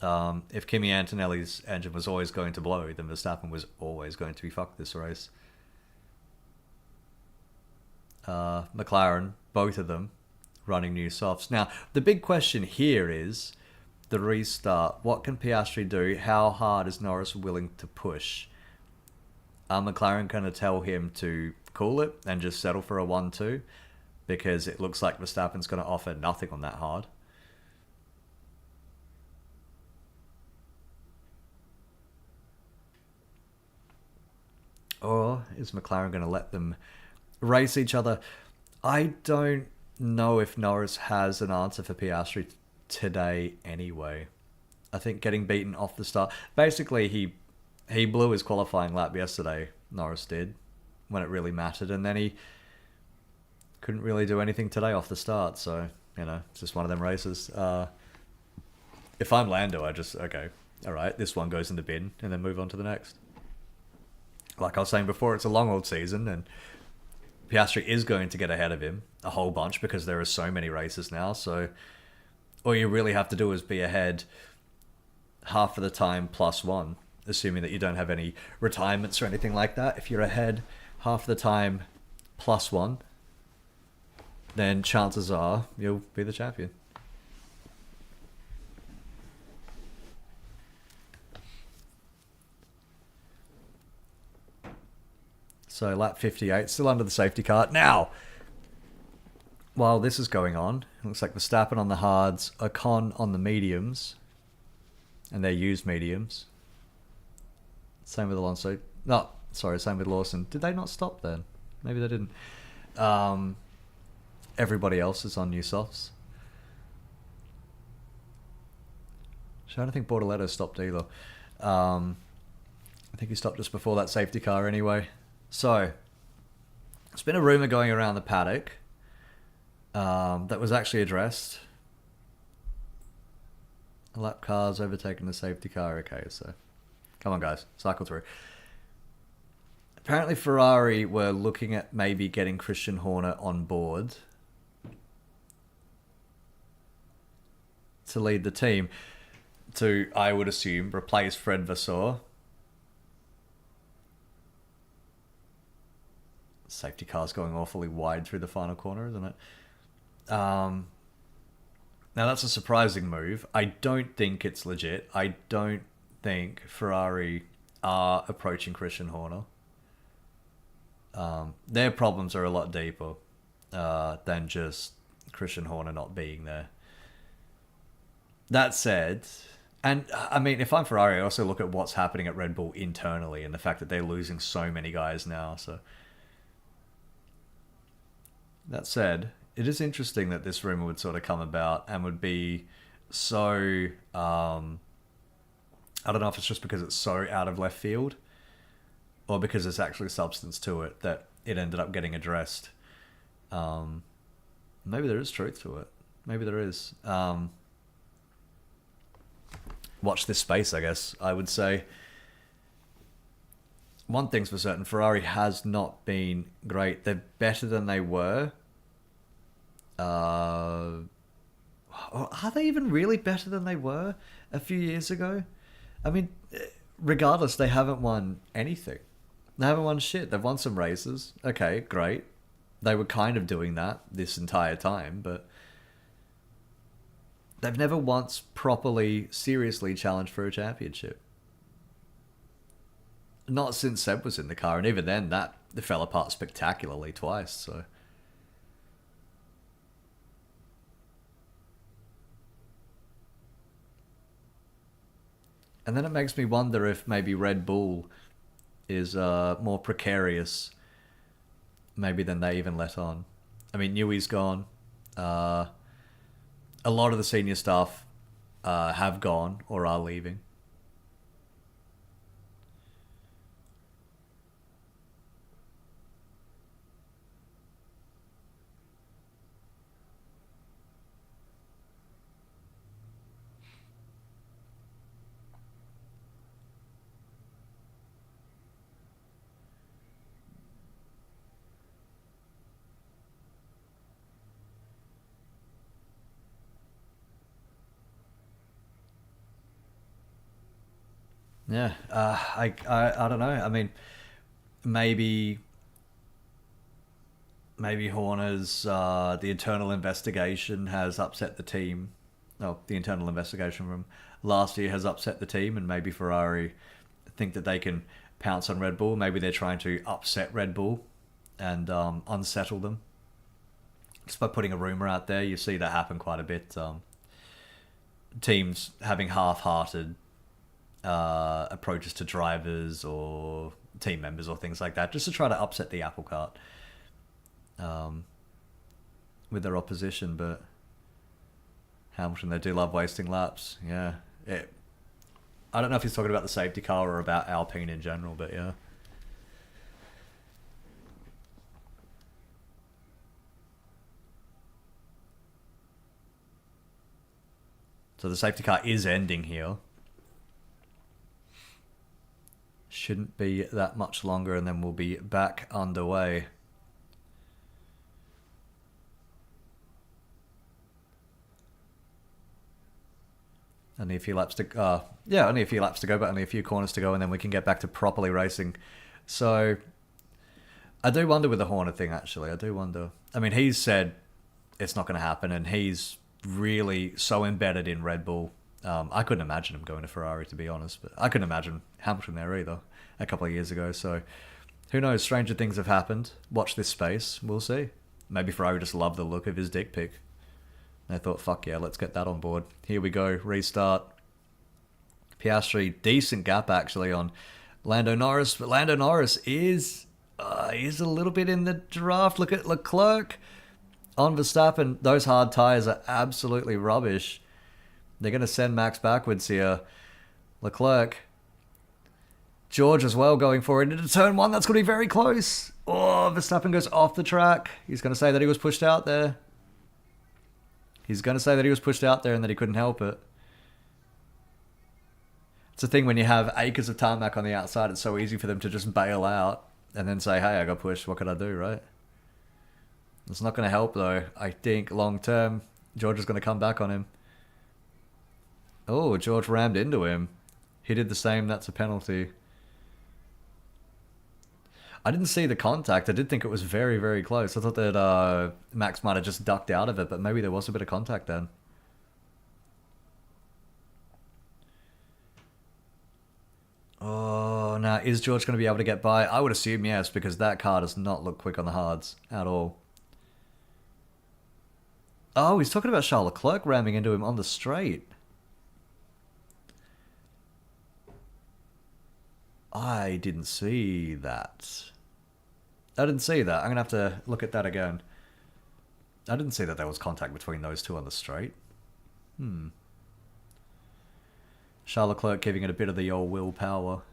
If Kimi Antonelli's engine was always going to blow, then Verstappen was always going to be fucked this race. McLaren, both of them, running new softs. Now, the big question here is the restart. What can Piastri do? How hard is Norris willing to push? Are McLaren going to tell him to cool it and just settle for a 1-2? Because it looks like Verstappen's going to offer nothing on that hard. Or is McLaren going to let them race each other? I don't know if Norris has an answer for Piastri today anyway. I think getting beaten off the start... Basically, he blew his qualifying lap yesterday, Norris did, when it really mattered. And then he couldn't really do anything today off the start, so You know, it's just one of them races. If I'm Lando, I just, okay, all right, this one goes in the bin and then move on to the next. Like I was saying before, it's a long old season and Piastri is going to get ahead of him a whole bunch because there are so many races now. So all you really have to do is be ahead half of the time plus one, assuming that you don't have any retirements or anything like that. If you're ahead half the time plus one, then chances are you'll be the champion. So lap 58, still under the safety car. Now, while this is going on, it looks like Verstappen on the hards, Ocon on the mediums, and they're used mediums. Same with Alonso. No, sorry, same with Lawson. Did they not stop then? Maybe they didn't. Everybody else is on new softs. I don't think Bortoletto stopped either. I think he stopped just before that safety car anyway. So, there's been a rumour going around the paddock that was actually addressed. A lap car's overtaken the safety car. Okay, so come on, guys, cycle through. Apparently, Ferrari were looking at maybe getting Christian Horner on board to lead the team to, I would assume, replace Fred Vasseur. Safety car's going awfully wide through the final corner, isn't it? Now that's a surprising move. I don't think it's legit. I don't think Ferrari are approaching Christian Horner. Their problems are a lot deeper than just Christian Horner not being there. That said, and I mean, if I'm Ferrari, I also look at what's happening at Red Bull internally and the fact that they're losing so many guys now. So that said, it is interesting that this rumor would sort of come about and would be so, I don't know if it's just because it's so out of left field or because there's actually substance to it that it ended up getting addressed. Maybe there is truth to it. Maybe there is. Watch this space, I guess, I would say. One thing's for certain, Ferrari has not been great. They're better than they were. Are they even really better than they were a few years ago? I mean, regardless, they haven't won anything. They haven't won shit. They've won some races. Okay, great. They were kind of doing that this entire time, but they've never once properly, seriously challenged for a championship. Not since Seb was in the car, and even then, that fell apart spectacularly twice, so. And then it makes me wonder if maybe Red Bull is more precarious maybe than they even let on. I mean, Newey's gone. A lot of the senior staff have gone or are leaving. Yeah, I don't know. I mean, maybe Horner's the internal investigation has upset the team. No, the internal investigation from last year has upset the team, and maybe Ferrari think that they can pounce on Red Bull. Maybe they're trying to upset Red Bull and unsettle them. Just by putting a rumor out there, you see that happen quite a bit. Teams having half-hearted approaches to drivers or team members or things like that, just to try to upset the apple cart with their opposition. But Hamilton, they do love wasting laps. Yeah, I don't know if he's talking about the safety car or about Alpine in general, but yeah. So the safety car is ending here. Shouldn't be that much longer, and then we'll be back underway. Only a few laps to only a few laps to go, but only a few corners to go, and then we can get back to properly racing. So I do wonder with the Horner thing, actually. I do wonder. I mean, he's said it's not going to happen, and he's really so embedded in Red Bull. I couldn't imagine him going to Ferrari, to be honest, but I couldn't imagine Hamilton there either a couple of years ago. So who knows? Stranger things have happened. Watch this space. We'll see. Maybe Ferrari just loved the look of his dick pic. They thought, fuck yeah, let's get that on board. Here we go, restart. Piastri, decent gap actually on Lando Norris, but Lando Norris is a little bit in the draft. Look at Leclerc on Verstappen. Those hard tyres are absolutely rubbish. They're going to send Max backwards here. Leclerc. George as well going forward into turn 1. That's going to be very close. Oh, Verstappen goes off the track. He's going to say that he was pushed out there. He's going to say that he was pushed out there and that he couldn't help it. It's a thing when you have acres of tarmac on the outside, it's so easy for them to just bail out and then say, hey, I got pushed, what could I do, right? It's not going to help, though. I think long term, George is going to come back on him. Oh, George rammed into him. He did the same, that's a penalty. I didn't see the contact. I did think it was very, very close. I thought that Max might have just ducked out of it, but maybe there was a bit of contact then. Oh, now is George going to be able to get by? I would assume yes, because that car does not look quick on the hards at all. Oh, he's talking about Charles Leclerc ramming into him on the straight. I didn't see that. I didn't see that. I'm going to have to look at that again. I didn't see that there was contact between those two on the straight. Charles Leclerc giving it a bit of the old willpower.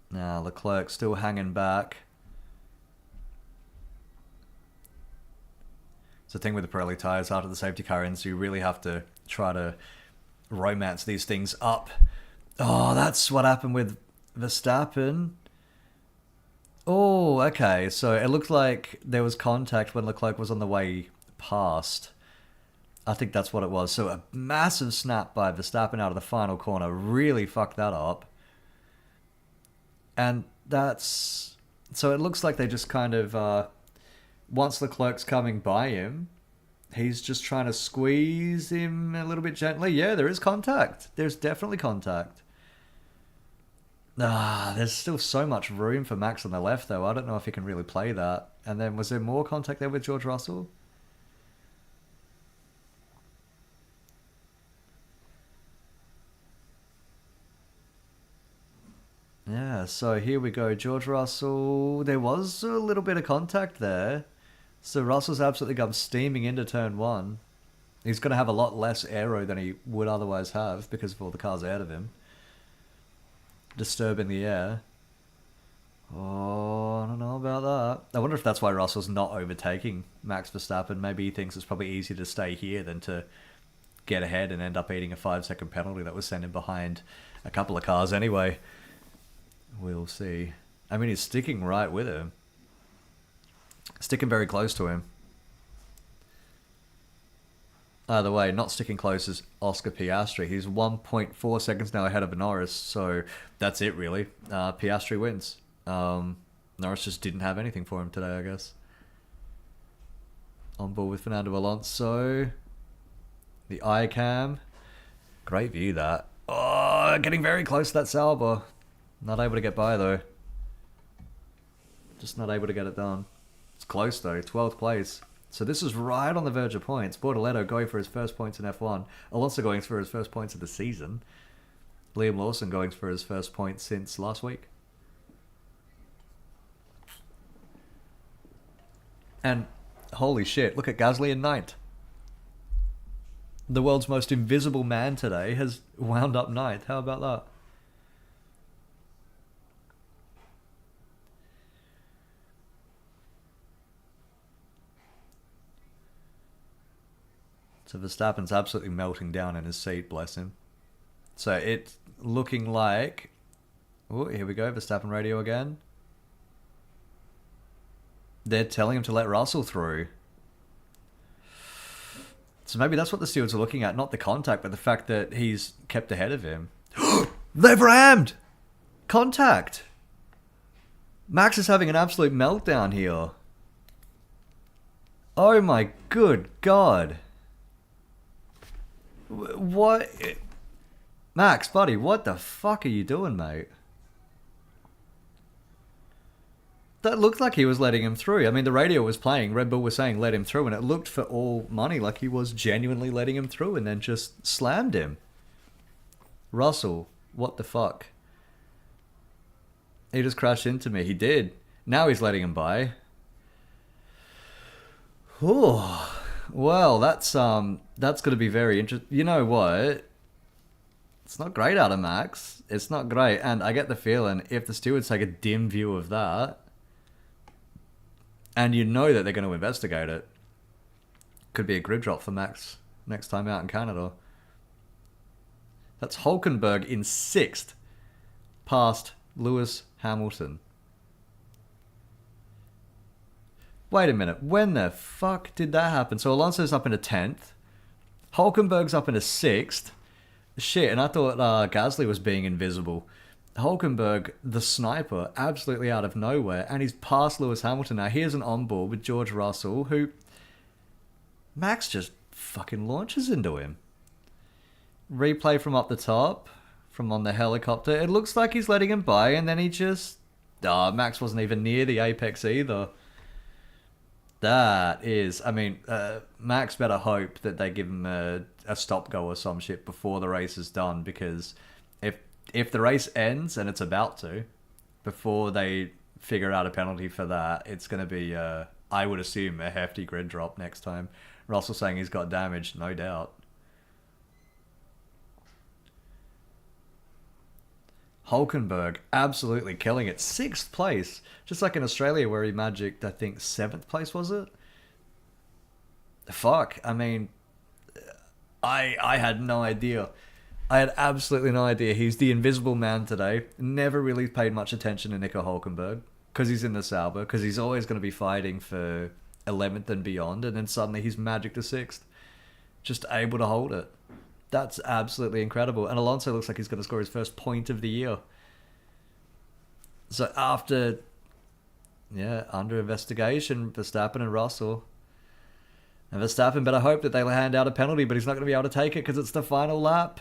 Now Leclerc still hanging back. It's the thing with the Pirelli tyres after the safety car ends, so you really have to try to romance these things up. Oh, that's what happened with Verstappen. Oh, okay. So it looked like there was contact when Leclerc was on the way past. I think that's what it was. So a massive snap by Verstappen out of the final corner really fucked that up. And that's... So it looks like they just kind of... once Leclerc's coming by him, he's just trying to squeeze him a little bit gently. Yeah, there is contact. There's definitely contact. There's still so much room for Max on the left, though. I don't know if he can really play that. And then, was there more contact there with George Russell? Yeah, so here we go. George Russell. There was a little bit of contact there. So Russell's absolutely come steaming into turn 1. He's going to have a lot less aero than he would otherwise have because of all the cars ahead of him. Disturbing the air. Oh, I don't know about that. I wonder if that's why Russell's not overtaking Max Verstappen. Maybe he thinks it's probably easier to stay here than to get ahead and end up eating a 5-second penalty that was sent him behind a couple of cars anyway. We'll see. I mean, he's sticking right with him. Sticking very close to him. Either way, not sticking close is Oscar Piastri. He's 1.4 seconds now ahead of Norris, so that's it really. Piastri wins. Norris just didn't have anything for him today, I guess. On board with Fernando Alonso. The iCam. Great view, that. Oh, getting very close to that Sauber. Not able to get by, though. Just not able to get it done. It's close, though. 12th place. So this is right on the verge of points. Bortoleto going for his first points in F1. Alonso going for his first points of the season. Liam Lawson going for his first points since last week. And holy shit, look at Gasly in 9th. The world's most invisible man today has wound up 9th. How about that? So Verstappen's absolutely melting down in his seat, bless him. So it's looking like... Oh, here we go, Verstappen radio again. They're telling him to let Russell through. So maybe that's what the stewards are looking at, not the contact, but the fact that he's kept ahead of him. They've rammed! Contact! Max is having an absolute meltdown here. Oh my good God. What? Max, buddy, what the fuck are you doing, mate? That looked like he was letting him through. I mean, the radio was playing. Red Bull was saying let him through, and it looked for all money like he was genuinely letting him through and then just slammed him. Russell, what the fuck? He just crashed into me. He did. Now he's letting him by. Oh, well, that's going to be very interesting. You know what? It's not great out of Max. It's not great, and I get the feeling if the stewards take a dim view of that, and you know that they're going to investigate it, could be a grid drop for Max next time out in Canada. That's Hulkenberg in 6th, past Lewis Hamilton. Wait a minute, when the fuck did that happen? So Alonso's up into 10th, Hulkenberg's up into 6th. Shit, and I thought Gasly was being invisible. Hulkenberg, the sniper, absolutely out of nowhere, and he's past Lewis Hamilton now. Here's an onboard with George Russell, who Max just fucking launches into him. Replay from up the top, from on the helicopter. It looks like he's letting him by, and then he just... Max wasn't even near the apex either. That is... I mean, Max better hope that they give him a stop-go or some shit before the race is done, because if the race ends, and it's about to, before they figure out a penalty for that, it's going to be, I would assume, a hefty grid drop next time. Russell saying he's got damage, no doubt. Hulkenberg absolutely killing it. 6th place. Just like in Australia where he magicked, I think, 7th place, was it? Fuck. I mean, I had no idea. I had absolutely no idea. He's the invisible man today. Never really paid much attention to Nico Hulkenberg because he's in the Sauber, because he's always going to be fighting for 11th and beyond, and then suddenly he's magic to 6th. Just able to hold it. That's absolutely incredible. And Alonso looks like he's going to score his first point of the year. So after, under investigation, Verstappen and Russell. And Verstappen better hope that they'll hand out a penalty, but he's not going to be able to take it because it's the final lap.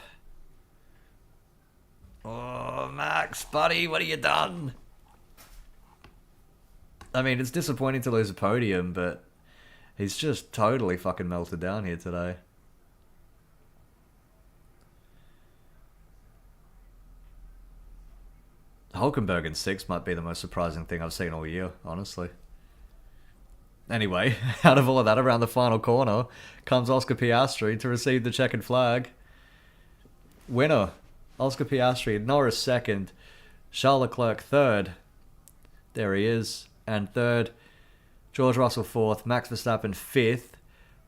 Oh, Max, buddy, what have you done? I mean, it's disappointing to lose a podium, but he's just totally fucking melted down here today. Hulkenberg in 6 might be the most surprising thing I've seen all year, honestly. Anyway, out of all of that, around the final corner comes Oscar Piastri to receive the checkered flag. Winner, Oscar Piastri. Norris 2nd. Charles Leclerc 3rd. There he is. And 3rd, George Russell 4th. Max Verstappen 5th.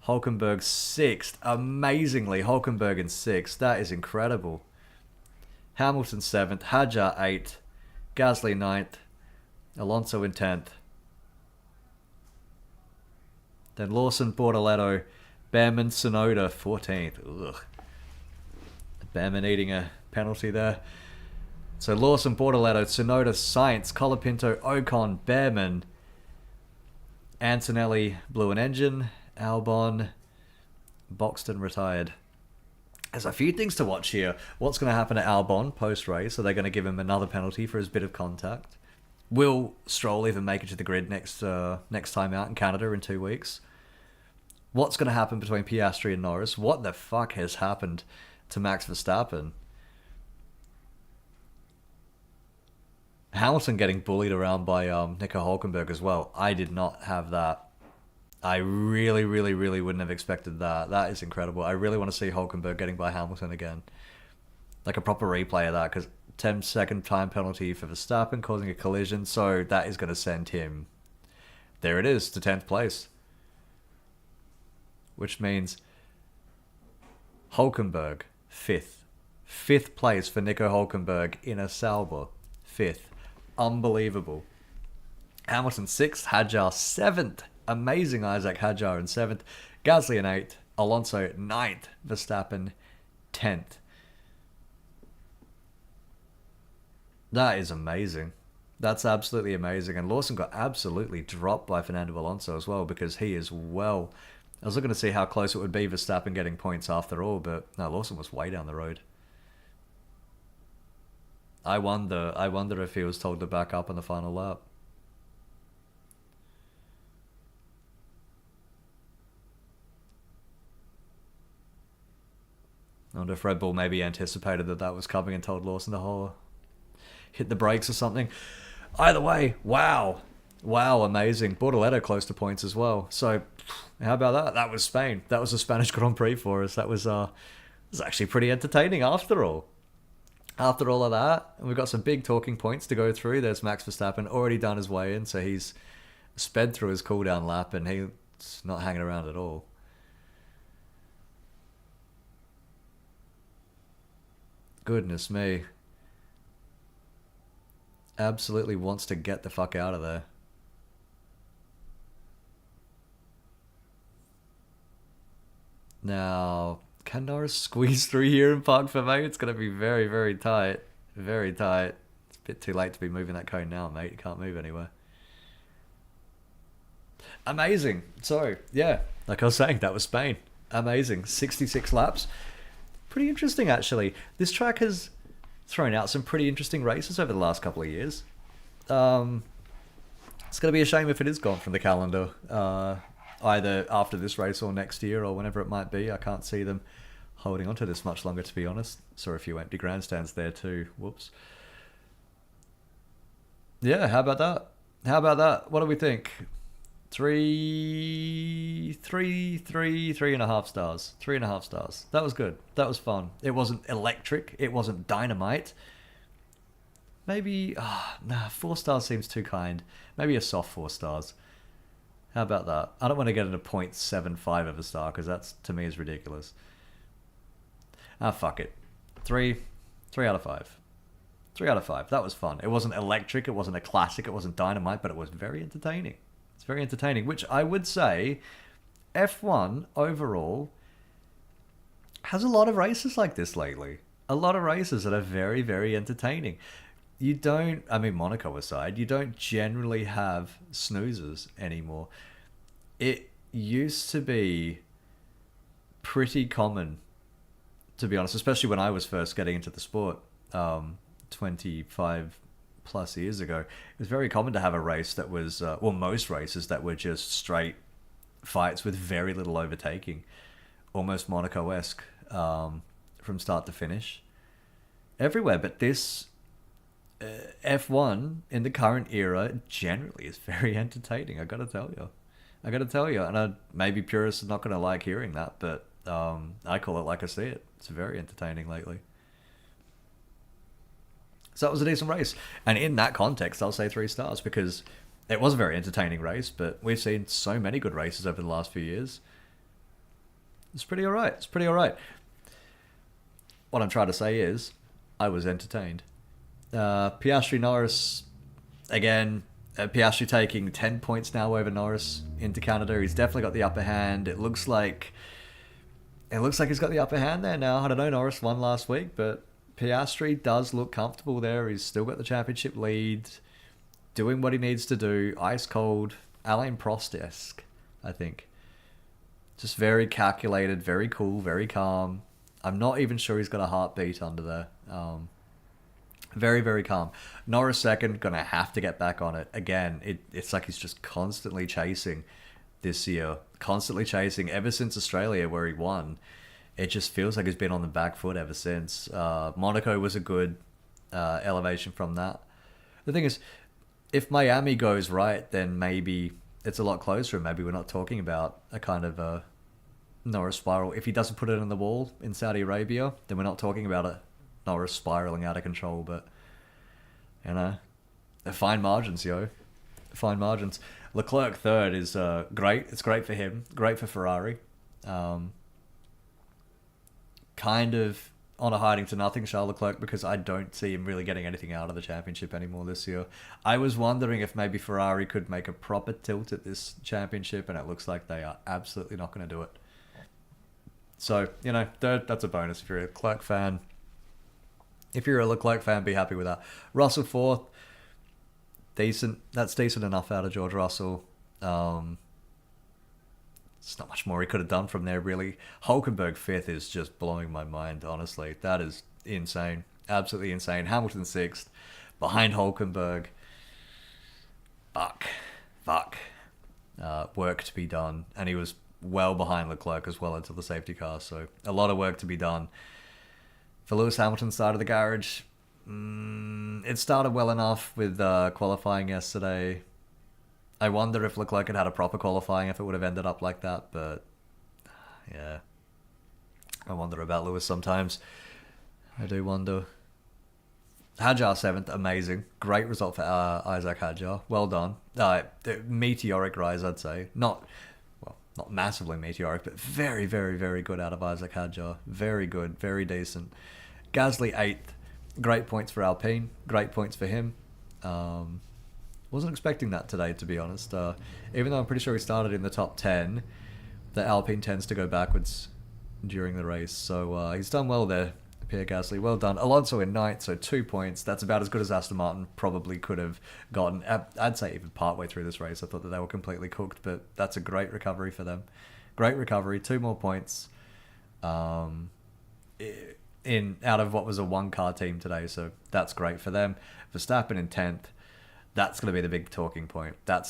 Hulkenberg 6th. Amazingly, Hulkenberg in 6th. That is incredible. Hamilton 7th. Hadjar 8th. Gasly 9th. Alonso in 10th. Then Lawson, Bortoletto, Behrman, Tsunoda 14th. Ugh. Behrman eating a penalty there. So Lawson, Bortoletto, Tsunoda, Sainz, Colapinto, Ocon, Behrman, Antonelli blew an engine, Albon, Boxton retired. There's a few things to watch here. What's going to happen to Albon post-race? Are they going to give him another penalty for his bit of contact? Will Stroll even make it to the grid next time out in Canada in 2 weeks? What's going to happen between Piastri and Norris? What the fuck has happened to Max Verstappen? Hamilton getting bullied around by Nico Hulkenberg as well. I did not have that. I really, really, really wouldn't have expected that. That is incredible. I really want to see Hulkenberg getting by Hamilton again. Like a proper replay of that, because 10-second time penalty for Verstappen causing a collision, so that is going to send him... There it is, to 10th place. Which means Hulkenberg, 5th. 5th place for Nico Hulkenberg in a Sauber. 5th. Unbelievable. Hamilton 6th, Hadjar 7th. Amazing Isaac Hadjar in 7th. Gasly in 8th. Alonso 9th. Verstappen 10th. That is amazing. That's absolutely amazing. And Lawson got absolutely dropped by Fernando Alonso as well, because he is well... I was looking to see how close it would be Verstappen getting points after all, but no, Lawson was way down the road. I wonder if he was told to back up on the final lap. I wonder if Red Bull maybe anticipated that was coming and told Lawson to hit the brakes or something. Either way, wow. Wow, amazing. Bortoleto close to points as well. So, how about that? That was Spain. That was a Spanish Grand Prix for us. That was actually pretty entertaining after all. After all of that, and we've got some big talking points to go through. There's Max Verstappen already done his way in, so he's sped through his cooldown lap and he's not hanging around at all. Goodness me. Absolutely wants to get the fuck out of there. Now, can Norris squeeze through here and park for me? It's going to be very, very tight. Very tight. It's a bit too late to be moving that cone now, mate. You can't move anywhere. Amazing. So, yeah, like I was saying, that was Spain. Amazing. 66 laps. Pretty interesting, actually. This track has thrown out some pretty interesting races over the last couple of years. It's going to be a shame if it is gone from the calendar. Either after this race or next year or whenever it might be. I can't see them holding on to this much longer, to be honest. Saw a few empty grandstands there too. Whoops. Yeah, how about that? How about that? What do we think? 3.5 stars. 3.5 stars. That was good. That was fun. It wasn't electric. It wasn't dynamite. Maybe, 4 stars seems too kind. Maybe a soft 4 stars. How about that? I don't want to get into 0.75 of a star, because that's, to me, is ridiculous. Fuck it. 3 out of 5. 3 out of 5. That was fun. It wasn't electric. It wasn't a classic. It wasn't dynamite, but it was very entertaining. It's very entertaining, which I would say F1 overall has a lot of races like this lately. A lot of races that are very, very entertaining. You don't, I mean, Monaco aside, you don't generally have snoozers anymore. It used to be pretty common, to be honest, especially when I was first getting into the sport 25 plus years ago. It was very common to have a race that was, most races that were just straight fights with very little overtaking. Almost Monaco-esque from start to finish. Everywhere, but this... F1 in the current era generally is very entertaining. I gotta tell you, and maybe purists are not gonna like hearing that, but I call it like I see it. It's very entertaining lately. So that was a decent race, and in that context, I'll say 3 stars because it was a very entertaining race. But we've seen so many good races over the last few years. It's pretty alright. It's pretty alright. What I'm trying to say is, I was entertained. Piastri Norris, again, Piastri taking 10 points now over Norris into Canada. He's definitely got the upper hand. It looks like he's got the upper hand there now. I don't know, Norris won last week, but Piastri does look comfortable there. He's still got the championship lead, doing what he needs to do. Ice cold, Alain Prost-esque, I think. Just very calculated, very cool, very calm. I'm not even sure he's got a heartbeat under there. Very, very calm. Norris second, gonna have to get back on it. Again, it's like he's just constantly chasing this year. Constantly chasing ever since Australia where he won. It just feels like he's been on the back foot ever since. Monaco was a good elevation from that. The thing is, if Miami goes right, then maybe it's a lot closer and maybe we're not talking about a kind of a Norris spiral. If he doesn't put it on the wall in Saudi Arabia, then we're not talking about a Norris spiraling out of control, but fine margins, yo. Fine margins. Leclerc third is great. It's great for him. Great for Ferrari. kind of on a hiding to nothing Charles Leclerc, because I don't see him really getting anything out of the championship anymore this year. I was wondering if maybe Ferrari could make a proper tilt at this championship, and it looks like they are absolutely not going to do it. So, you know, third, that's a bonus if you're a Leclerc fan. If you're a Leclerc fan, be happy with that. Russell fourth, decent. That's decent enough out of George Russell. There's not much more he could have done from there, really. Hulkenberg fifth is just blowing my mind, honestly. That is insane. Absolutely insane. Hamilton sixth, behind Hulkenberg. Fuck. Work to be done. And he was well behind Leclerc as well until the safety car, so a lot of work to be done. For Lewis Hamilton's side of the garage, it started well enough with qualifying yesterday. I wonder if Leclerc had a proper qualifying, if it would have ended up like that, but yeah. I wonder about Lewis sometimes. I do wonder. Hadjar 7th, amazing. Great result for Isaac Hadjar. Well done. Meteoric rise, I'd say. Not massively meteoric, but very, very, very good out of Isaac Hadjar. Very good, very decent. Gasly 8th. Great points for Alpine. Great points for him. Wasn't expecting that today, to be honest. Even though I'm pretty sure he started in the top 10, the Alpine tends to go backwards during the race. So he's done well there, Pierre Gasly. Well done. Alonso in 9th, so 2 points. That's about as good as Aston Martin probably could have gotten. I'd say even partway through this race, I thought that they were completely cooked, but that's a great recovery for them. Great recovery. 2 more points out of what was a one-car team today, so that's great for them. Verstappen in 10th. That's going to be the big talking point. That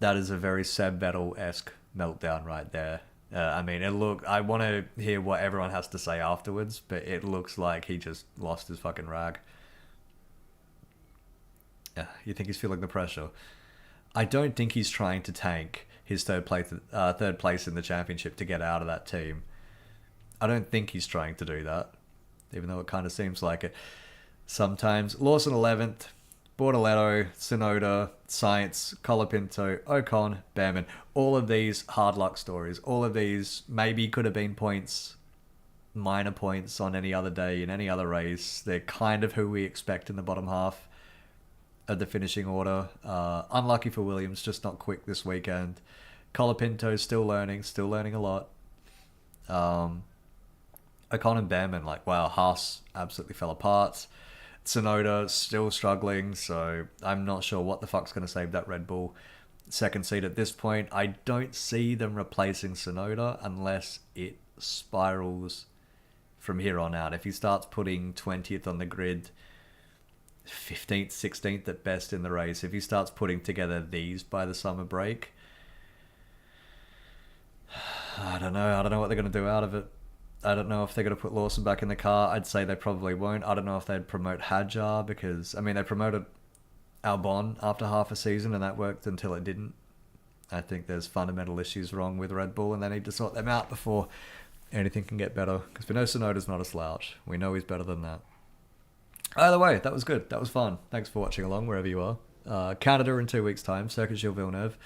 is a very Seb Vettel-esque meltdown right there. I mean, I want to hear what everyone has to say afterwards, but it looks like he just lost his fucking rag. You think he's feeling the pressure? I don't think he's trying to tank his third place in the championship to get out of that team. I don't think he's trying to do that, even though it kind of seems like it sometimes. Lawson 11th. Bortoletto, Tsunoda, Sainz, Colapinto, Ocon, Behrman. All of these hard luck stories. All of these maybe could have been points, minor points on any other day in any other race. They're kind of who we expect in the bottom half of the finishing order. Unlucky for Williams, just not quick this weekend. Colapinto still learning a lot. Ocon and Behrman, wow, Haas absolutely fell apart. Tsunoda still struggling, so I'm not sure what the fuck's going to save that Red Bull second seat at this point. I don't see them replacing Tsunoda unless it spirals from here on out. If he starts putting 20th on the grid, 15th, 16th at best in the race, if he starts putting together these by the summer break, I don't know what they're going to do out of it. I don't know if they're going to put Lawson back in the car. I'd say they probably won't. I don't know if they'd promote Hadjar because, I mean, they promoted Albon after half a season and that worked until it didn't. I think there's fundamental issues wrong with Red Bull and they need to sort them out before anything can get better. Because we know Tsunoda's not a slouch. We know he's better than that. Either way, that was good. That was fun. Thanks for watching along wherever you are. Canada in 2 weeks' time. Circuit Gilles Villeneuve.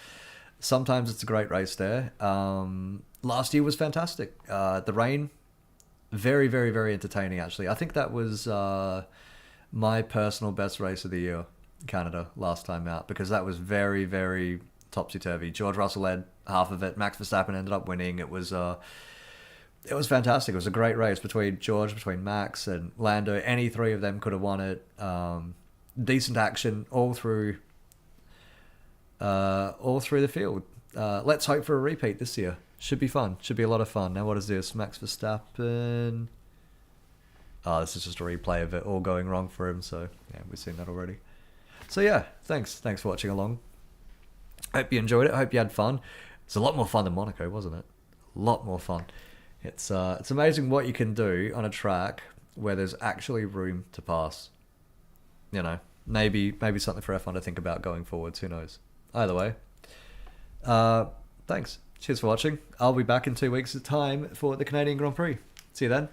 Sometimes it's a great race there. Last year was fantastic. The rain... very, very, very entertaining, actually. I think that was my personal best race of the year, Canada, last time out, because that was very, very topsy-turvy. George Russell led half of it. Max Verstappen ended up winning. It was fantastic. It was a great race between Max and Lando. Any three of them could have won it. Decent action all through the field. Let's hope for a repeat this year. Should be fun. Should be a lot of fun. Now what is this? Max Verstappen. Oh, this is just a replay of it all going wrong for him. So yeah, we've seen that already. So yeah, thanks for watching along. Hope you enjoyed it. Hope you had fun. It's a lot more fun than Monaco, wasn't it? A lot more fun. It's amazing what you can do on a track where there's actually room to pass. You know, maybe something for F1 to think about going forwards. Who knows? Either way, thanks. Cheers for watching. I'll be back in 2 weeks' time for the Canadian Grand Prix. See you then.